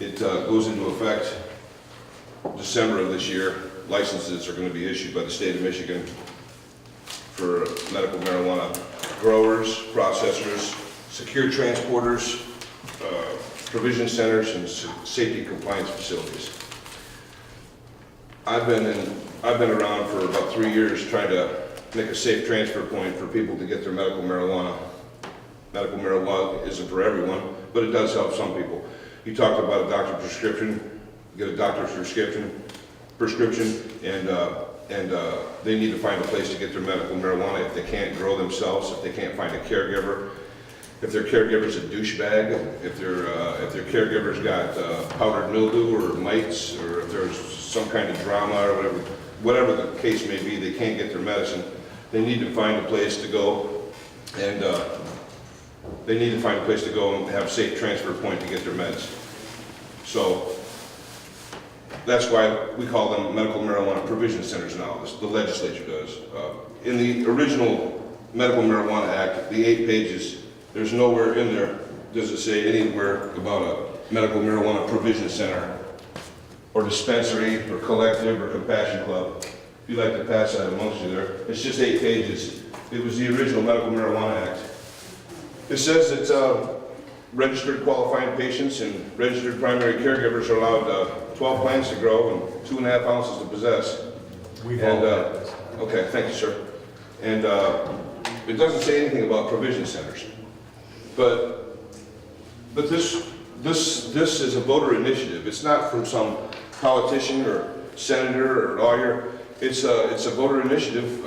It goes into effect December of this year. Licenses are going to be issued by the state of Michigan for medical marijuana growers, processors, secure transporters, provision centers, and safety compliance facilities. I've been around for about 3 years trying to make a safe transfer point for people to get their medical marijuana. Medical marijuana isn't for everyone, but it does help some people. You talked about a doctor's prescription, get a doctor's prescription, and they need to find a place to get their medical marijuana if they can't grow themselves, if they can't find a caregiver, if their caregiver's a douchebag, if their caregiver's got powdered mildew or mites, or if there's some kind of drama or whatever the case may be, they can't get their medicine. They need to find a place to go, and have a safe transfer point to get their meds. So that's why we call them medical marijuana provision centers now. The legislature does. In the original Medical Marijuana Act, the 8 pages, there's nowhere in there does it say anywhere about a medical marijuana provision center or dispensary or collective or compassion club. If you'd like to pass that amongst you there, it's just 8 pages. It was the original Medical Marijuana Act. It says that registered qualifying patients and registered primary caregivers are allowed 12 plants to grow and 2.5 ounces to possess. We've all got this. Okay, thank you, sir. And it doesn't say anything about provision centers. But this is a voter initiative. It's not from some politician or senator or lawyer. It's a voter initiative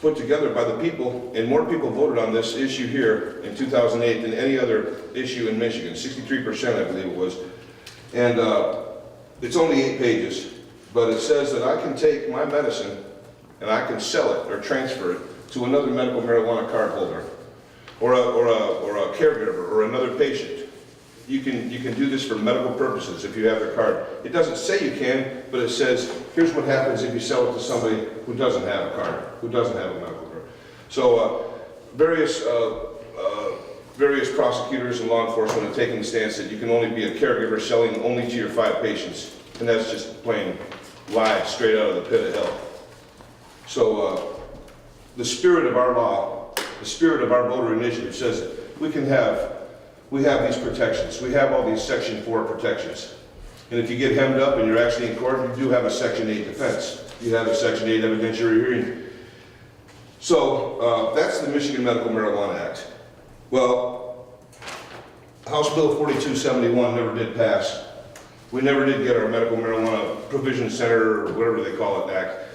put together by the people, and more people voted on this issue here in 2008 than any other issue in Michigan. 63%, I believe it was. And it's only 8 pages, but it says that I can take my medicine and I can sell it or transfer it to another medical marijuana card holder, or a caregiver, or another patient. You can do this for medical purposes if you have their card. It doesn't say you can, but it says, here's what happens if you sell it to somebody who doesn't have a card, who doesn't have a medical card. So various prosecutors and law enforcement are taking the stance that you can only be a caregiver selling only to your 5 patients, and that's just plain lie straight out of the pit of hell. So the spirit of our law, the spirit of our voter initiative says that we have these protections. We have all these Section 4 protections. And if you get hemmed up and you're actually in court, you do have a Section 8 defense. You have a Section 8 evidentiary hearing. So that's the Michigan Medical Marijuana Act. Well, House Bill 4271 never did pass. We never did get our Medical Marijuana Provision Center, or whatever they call it, Act.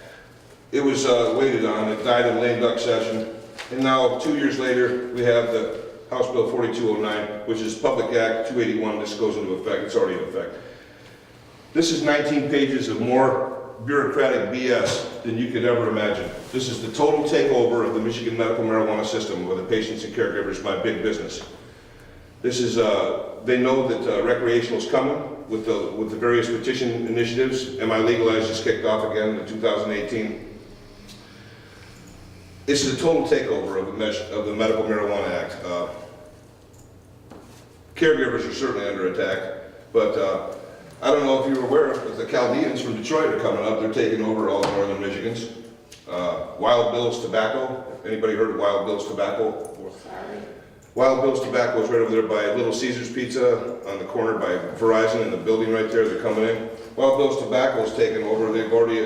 It was waited on. It died in lame duck session. And now, 2 years later, we have the House Bill 4209, which is Public Act 281. This goes into effect. It's already in effect. This is 19 pages of more bureaucratic BS than you could ever imagine. This is the total takeover of the Michigan medical marijuana system with the patients and caregivers by big business. This is, they know that recreational is coming with the various petition initiatives. Am I legalized just kicked off again in 2018. This is a total takeover of the Medical Marijuana Act. Caregivers are certainly under attack, but I don't know if you were aware, but the Chaldeans from Detroit are coming up. They're taking over all of northern Michigan's. Wild Bill's Tobacco. Anybody heard of Wild Bill's Tobacco? Sorry. Wild Bill's Tobacco is right over there by Little Caesar's Pizza on the corner by Verizon in the building right there. They're coming in. Wild Bill's Tobacco is taking over. They've already,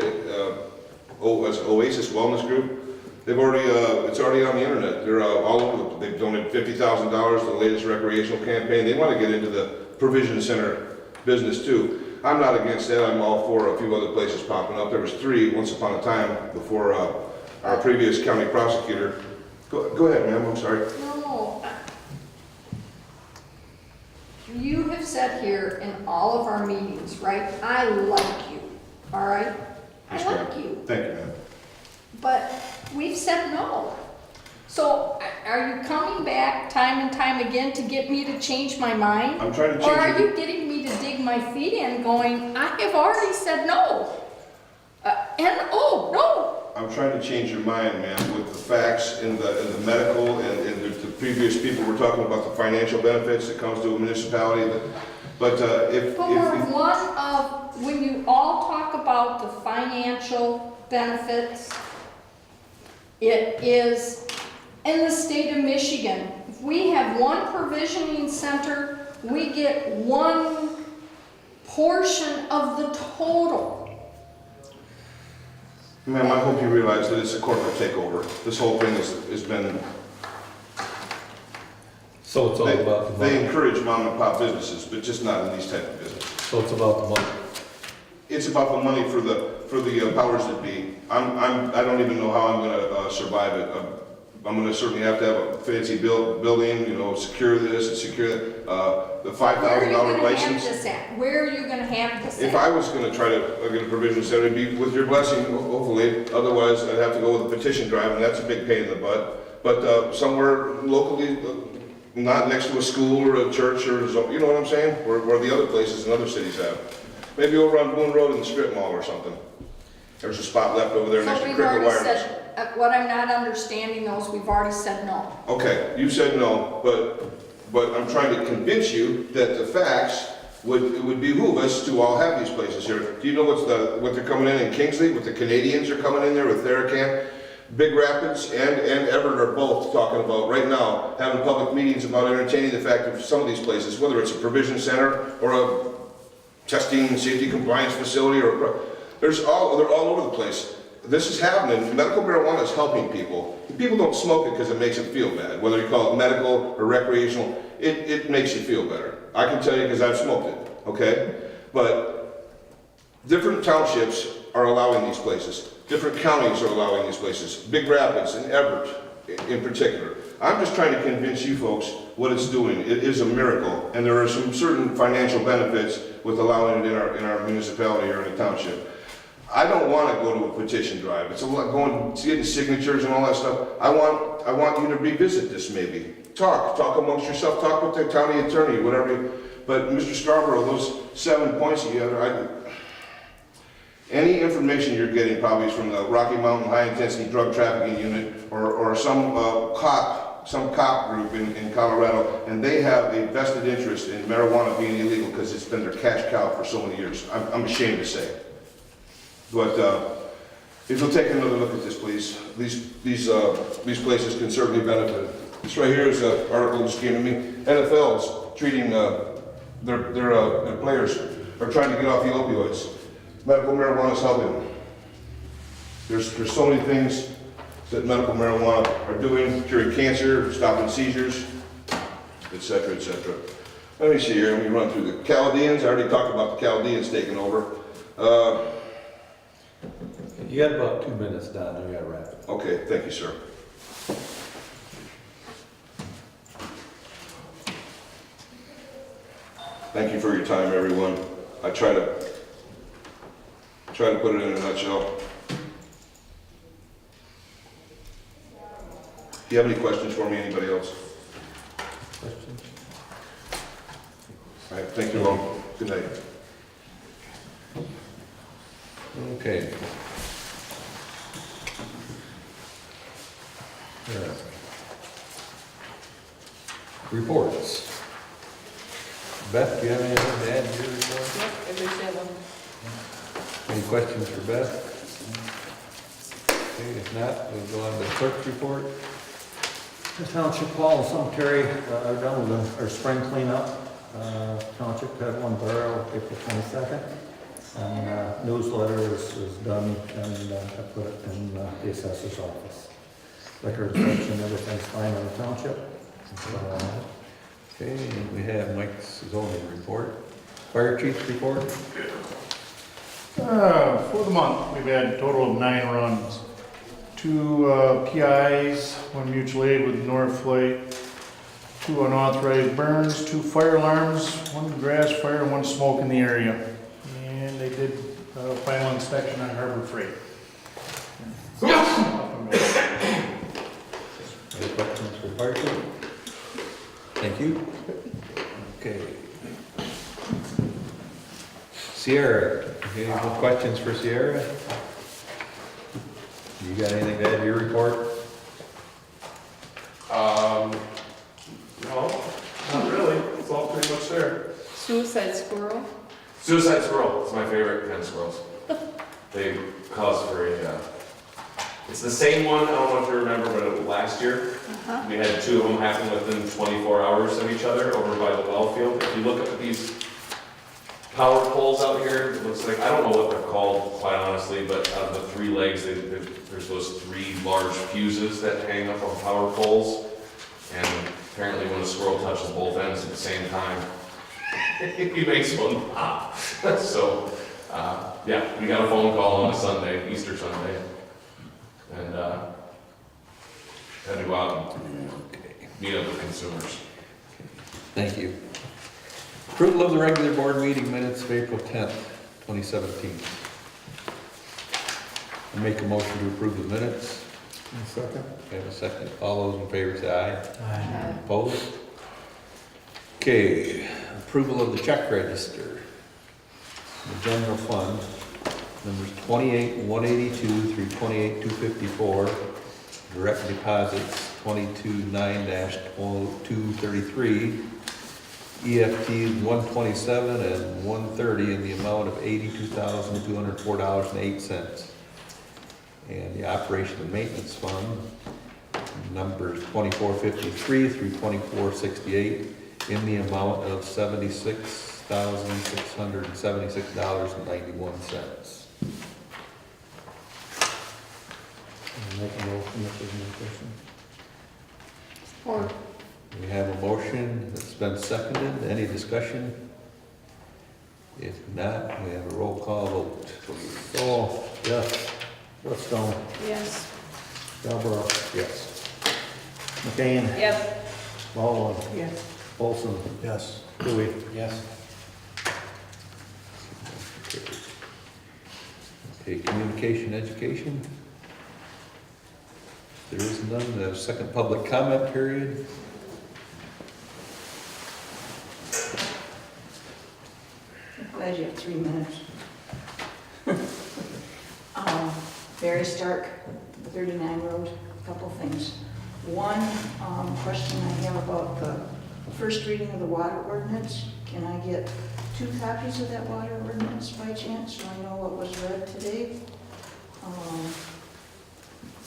Oasis Wellness Group. They've already, it's already on the internet. They're all over. They've donated $50,000 to the latest recreational campaign. They want to get into the provision center business too. I'm not against that. I'm all for a few other places popping up. There was 3 once upon a time before our previous county prosecutor. Go ahead, ma'am. I'm sorry. No. You have said here in all of our meetings, right? I like you, all right? I Yes, like ma'am. you. Thank you, ma'am. But we've said no. So are you coming back time and time again to get me to change my mind? I'm trying to change Or are it. you getting me to dig my feet in going, I have already said no? No. I'm trying to change your mind, ma'am, with the facts and the medical and the previous people were talking about the financial benefits that comes to a municipality. But if we're one of, when you all talk about the financial benefits, it is in the state of Michigan. If we have one provisioning center, we get one portion of the total. Ma'am, I hope you realize that it's a corporate takeover. This whole thing has been, So it's all about the they money. encourage mom and pop businesses, but just not in these type of businesses. So it's about the money. It's about the money for the powers that be. I don't even know how I'm gonna survive it. I'm gonna certainly have to have a fancy building, you know, secure this and secure that. The Where are you $5,000 gonna have license. this at? Where are you gonna have this If at? I was gonna try to get a provision center, it'd be with your blessing, hopefully. Otherwise, I'd have to go with a petition drive, and that's a big pain in the butt. But somewhere locally, not next to a school or a church or, you know what I'm saying? Where the other places in other cities have. Maybe over on Boone Road in the strip mall or something. There's a spot left over there next So to we've Cricket already Wireless. said, what I'm not understanding though is we've already said no. Okay, you said no, but I'm trying to convince you that the facts it would behoove us to all have these places here. Do you know what they're coming in Kingsley? What the Canadians are coming in there with Theracamp? Big Rapids and Everett are both talking about right now having public meetings about entertaining the fact of some of these places, whether it's a provision center or a testing and safety compliance facility or they're all over the place. This is happening. Medical marijuana is helping people. People don't smoke it because it makes them feel bad. Whether you call it medical or recreational, it makes you feel better. I can tell you because I've smoked it, okay? But different townships are allowing these places. Different counties are allowing these places. Big Rapids and Everett in particular. I'm just trying to convince you folks what it's doing. It is a miracle, and there are some certain financial benefits with allowing it in our municipality or in a township. I don't want to go to a petition drive. It's a lot getting signatures and all that stuff. I want you to revisit this maybe. Talk amongst yourself. Talk with the county attorney, whatever. But Mr. Scarborough, those 7 points that you have, any information you're getting probably is from the Rocky Mountain High Intensity Drug Trafficking Unit or some cop group in Colorado, and they have a vested interest in marijuana being illegal because it's been their cash cow for so many years. I'm ashamed to say. But if you'll take another look at this, please, these places can certainly benefit. This right here is an article that just came to me. NFL's treating their players are trying to get off the opioids. Medical marijuana is helping. There's so many things that medical marijuana are doing, curing cancer, stopping seizures, et cetera, et cetera. Let me see here, let me run through the Chaldeans. I already talked about the Chaldeans taking over. You got about 2 minutes, Don, you gotta wrap it. Okay, thank you, sir. Thank you for your time, everyone. I try to put it in a nutshell. Do you have any questions for me, anybody else? Questions? All right, thank you all. Good night. Okay. Yeah. Reports. Beth, do you have anything to add to your report? Any questions for Beth? Okay, if not, we'll go on to the clerk's report. The Township Hall and Cemetery are done with our spring cleanup. Township had one burial April 22nd. And newsletter is done, and I put it in the assessor's office. Record section, everything's fine in the township. Okay, and we have Mike's zoning report. Fire chief's report. For the month, we've had a total of 9 runs. 2 PIs, 1 mutual aid with North Flight, 2 unauthorized burns, 2 fire alarms, 1 grass fire, and 1 smoke in the area. And they did a final inspection on Harbor Freight. Any questions for fire chief? Thank you. Okay. Sierra, any more questions for Sierra? You got anything to add to your report? No, not really. It's all pretty much there. Suicide squirrel? Suicide squirrel. It's my favorite kind of squirrels. They cause for a, it's the same one, I don't know if you remember, but last year, we had 2 of them happen within 24 hours of each other over by the well field. If you look at these power poles out here, it looks like, I don't know what they're called, quite honestly, but out of the 3 legs, there's those 3 large fuses that hang up on power poles. And apparently when a squirrel touches both ends at the same time, he makes one pop. So, yeah, we got a phone call on a Sunday, Easter Sunday. And had to go out and meet up with consumers. Thank you. Approval of the regular board meeting minutes of April 10th, 2017. I make a motion to approve the minutes. Second. I have a second. All those in favor say aye. Aye. Opposed? Okay, approval of the check register. The general fund, numbers 28,182 through 28,254. Direct deposits 22,9-233. EFTs 127 and 130 in the amount of $82,204.08. And the operation and maintenance fund, numbers 2453 through 2468 in the amount of $76,676.91. Make a motion if there's no question. Support. We have a motion that's been seconded. Any discussion? If not, we have a roll call vote. So, yes. Redstone. Yes. Scarborough. Yes. McCain. Yes. Baldwin. Yes. Olson. Yes. Dewey. Yes. Okay, communication education. There is none. The second public comment period. I'm glad you have 3 minutes. Barry Stark, 39 Road, a couple things. One, question I have about the first reading of the water ordinance. Can I get 2 copies of that water ordinance by chance, so I know what was read today?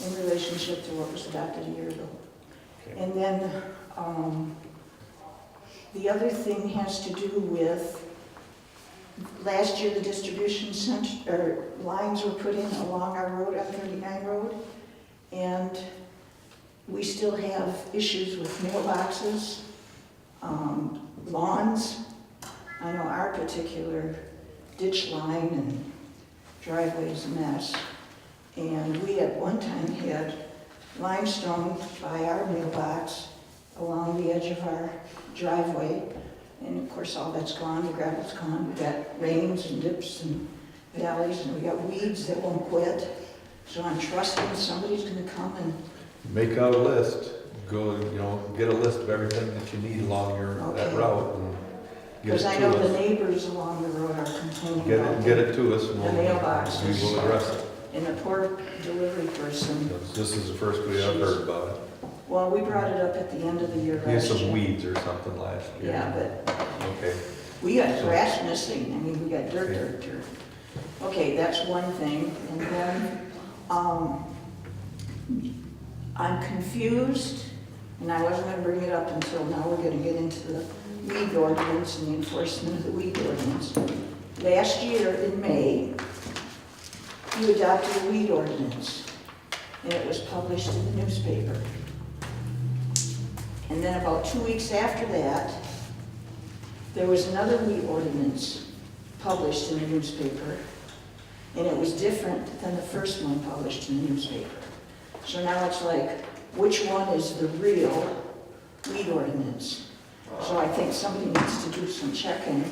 In relationship to what was adopted a year ago. Okay. And then, the other thing has to do with, last year the distribution lines were put in along our road on 39 Road, And we still have issues with mailboxes, lawns. I know our particular ditch line and driveway is a mess. And we at one time had limestone by our mailbox along the edge of our driveway. And of course, all that's gone, the gravel's gone. We've got rains and dips and valleys, and we got weeds that won't quit. So I'm trusting somebody's gonna come and, Make out a list, go, get a list of everything that you need along that Okay. route and get it because I to know the us. neighbors along the road are complaining Get about it, get it to us and the mailboxes. we will address it. And the poor delivery person, This is the first we ever heard about it. well, we brought it up at the end of the year We had last some year. weeds or something last year. Yeah, but Okay. we got grass missing, I mean, we got dirt. Okay, that's one thing, and then, I'm confused, and I wasn't gonna bring it up until now we're gonna get into the weed ordinance and the enforcement of the weed ordinance. Last year in May, you adopted a weed ordinance, and it was published in the newspaper. And then about 2 weeks after that, there was another weed ordinance published in the newspaper, and it was different than the first one published in the newspaper. So now it's like, which one is the real weed ordinance? So I think somebody needs to do some checking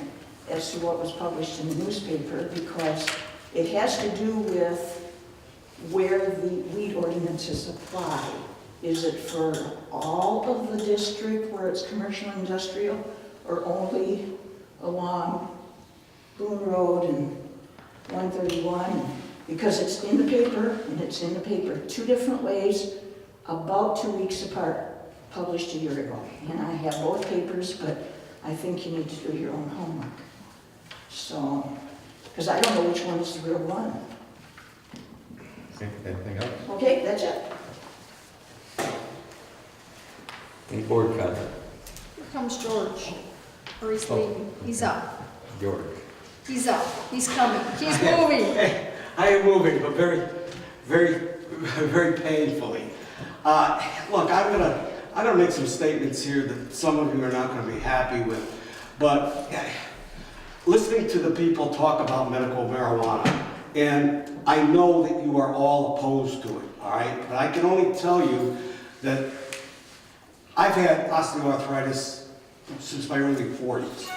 as to what was published in the newspaper, because it has to do with where the weed ordinances apply. Is it for all of the district where it's commercial and industrial, or only along Boone Road and 131? Because it's in the paper, and it's in the paper 2 different ways, about 2 weeks apart, published a year ago. And I have both papers, but I think you need to do your own homework. So, because I don't know which one is the real one. Okay, anything else? Okay, that's it. Any board comment? Here comes George, or he's Oh. leaving. He's up. George? He's up. He's coming. He's moving. I am moving, but very, very, very painfully. Look, I'm gonna make some statements here that some of you are not gonna be happy with, but listening to the people talk about medical marijuana, and I know that you are all opposed to it, all right? But I can only tell you that I've had osteoarthritis since my early 40s.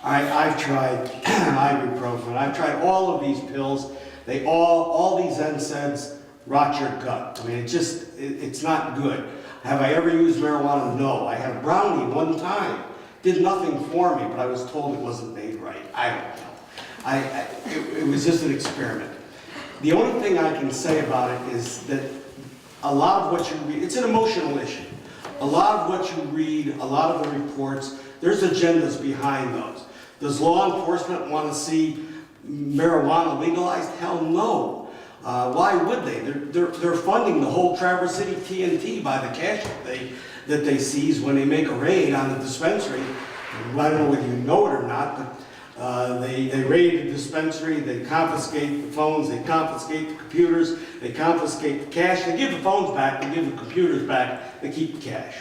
I've tried ibuprofen, I've tried all of these pills. They all these NSAIDs rot your gut. I mean, it's not good. Have I ever used marijuana? No. I had a brownie one time. Did nothing for me, but I was told it wasn't made right. I don't know. It was just an experiment. The only thing I can say about it is that a lot of what you read, it's an emotional issue. A lot of what you read, a lot of the reports, there's agendas behind those. Does law enforcement want to see marijuana legalized? Hell no. Why would they? They're funding the whole Traverse City TNT by the cash that they seize when they make a raid on the dispensary. I don't know whether you know it or not, but they raid the dispensary, they confiscate the phones, they confiscate the computers, they confiscate the cash, they give the phones back, they give the computers back, they keep the cash.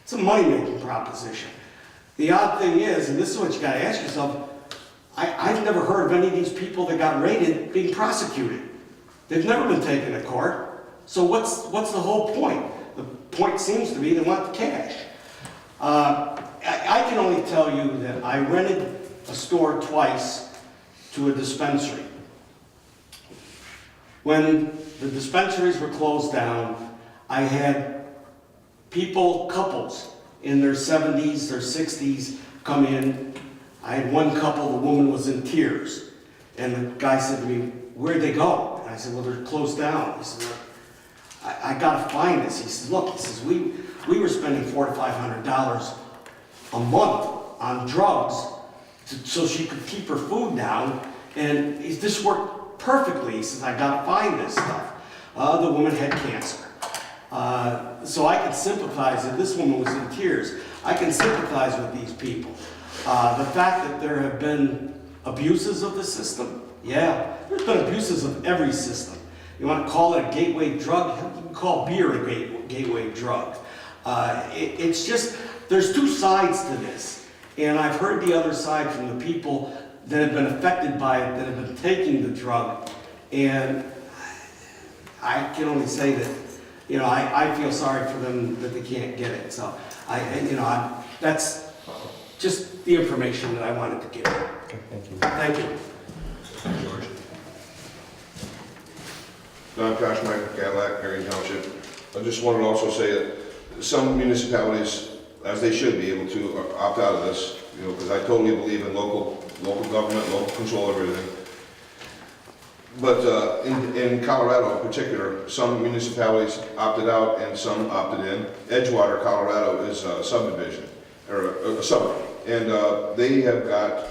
It's a money-making proposition. The odd thing is, and this is what you gotta ask yourself, I've never heard of any of these people that got raided being prosecuted. They've never been taken to court. So what's the whole point? The point seems to be they want the cash. I can only tell you that I rented a store twice to a dispensary. When the dispensaries were closed down, I had people, couples in their 70s, their 60s come in. I had one couple, the woman was in tears. And the guy said to me, "Where'd they go?" And I said, "Well, they're closed down." He said, I gotta find this. He says, "Look," he says, we were spending $400 to $500 a month on drugs so she could keep her food down, and this worked perfectly." He says, "I gotta find this stuff." The woman had cancer. So I can sympathize, if this woman was in tears, I can sympathize with these people. The fact that there have been abuses of the system, yeah, there's been abuses of every system. You want to call it a gateway drug? You can call beer a gateway drug. It's just, there's two sides to this. And I've heard the other side from the people that have been affected by it, that have been taking the drug. And I can only say that, you know, I feel sorry for them that they can't get it. So that's just the information that I wanted to give. Okay, thank you. Thank you. George? Don Josh, Mike Cadillac, Haring Township. I just wanted to also say that some municipalities, as they should be able to opt out of this, you know, because I totally believe in local government, local control of everything. But in Colorado in particular, some municipalities opted out and some opted in. Edgewater, Colorado is a subdivision, or a suburb. And they have got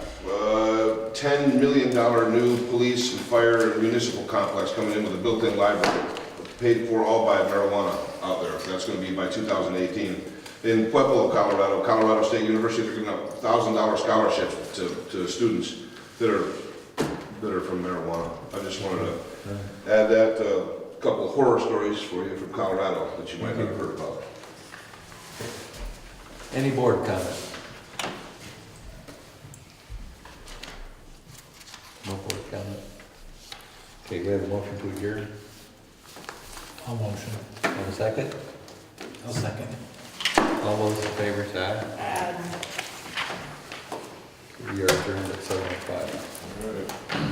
$10 million new police and fire and municipal complex coming in with a built-in library, paid for all by marijuana out there. That's going to be by 2018. In Pueblo, Colorado, Colorado State University, they're giving out $1,000 scholarships to students that are from marijuana. I just wanted to add that, a couple of horror stories for you from Colorado that you might not have heard about. Any board comment? No board comment? Okay, we have a motion to adjourn. I'll motion. Have a second? I'll second. All those in favor say aye. We are adjourned at 7:05. All right.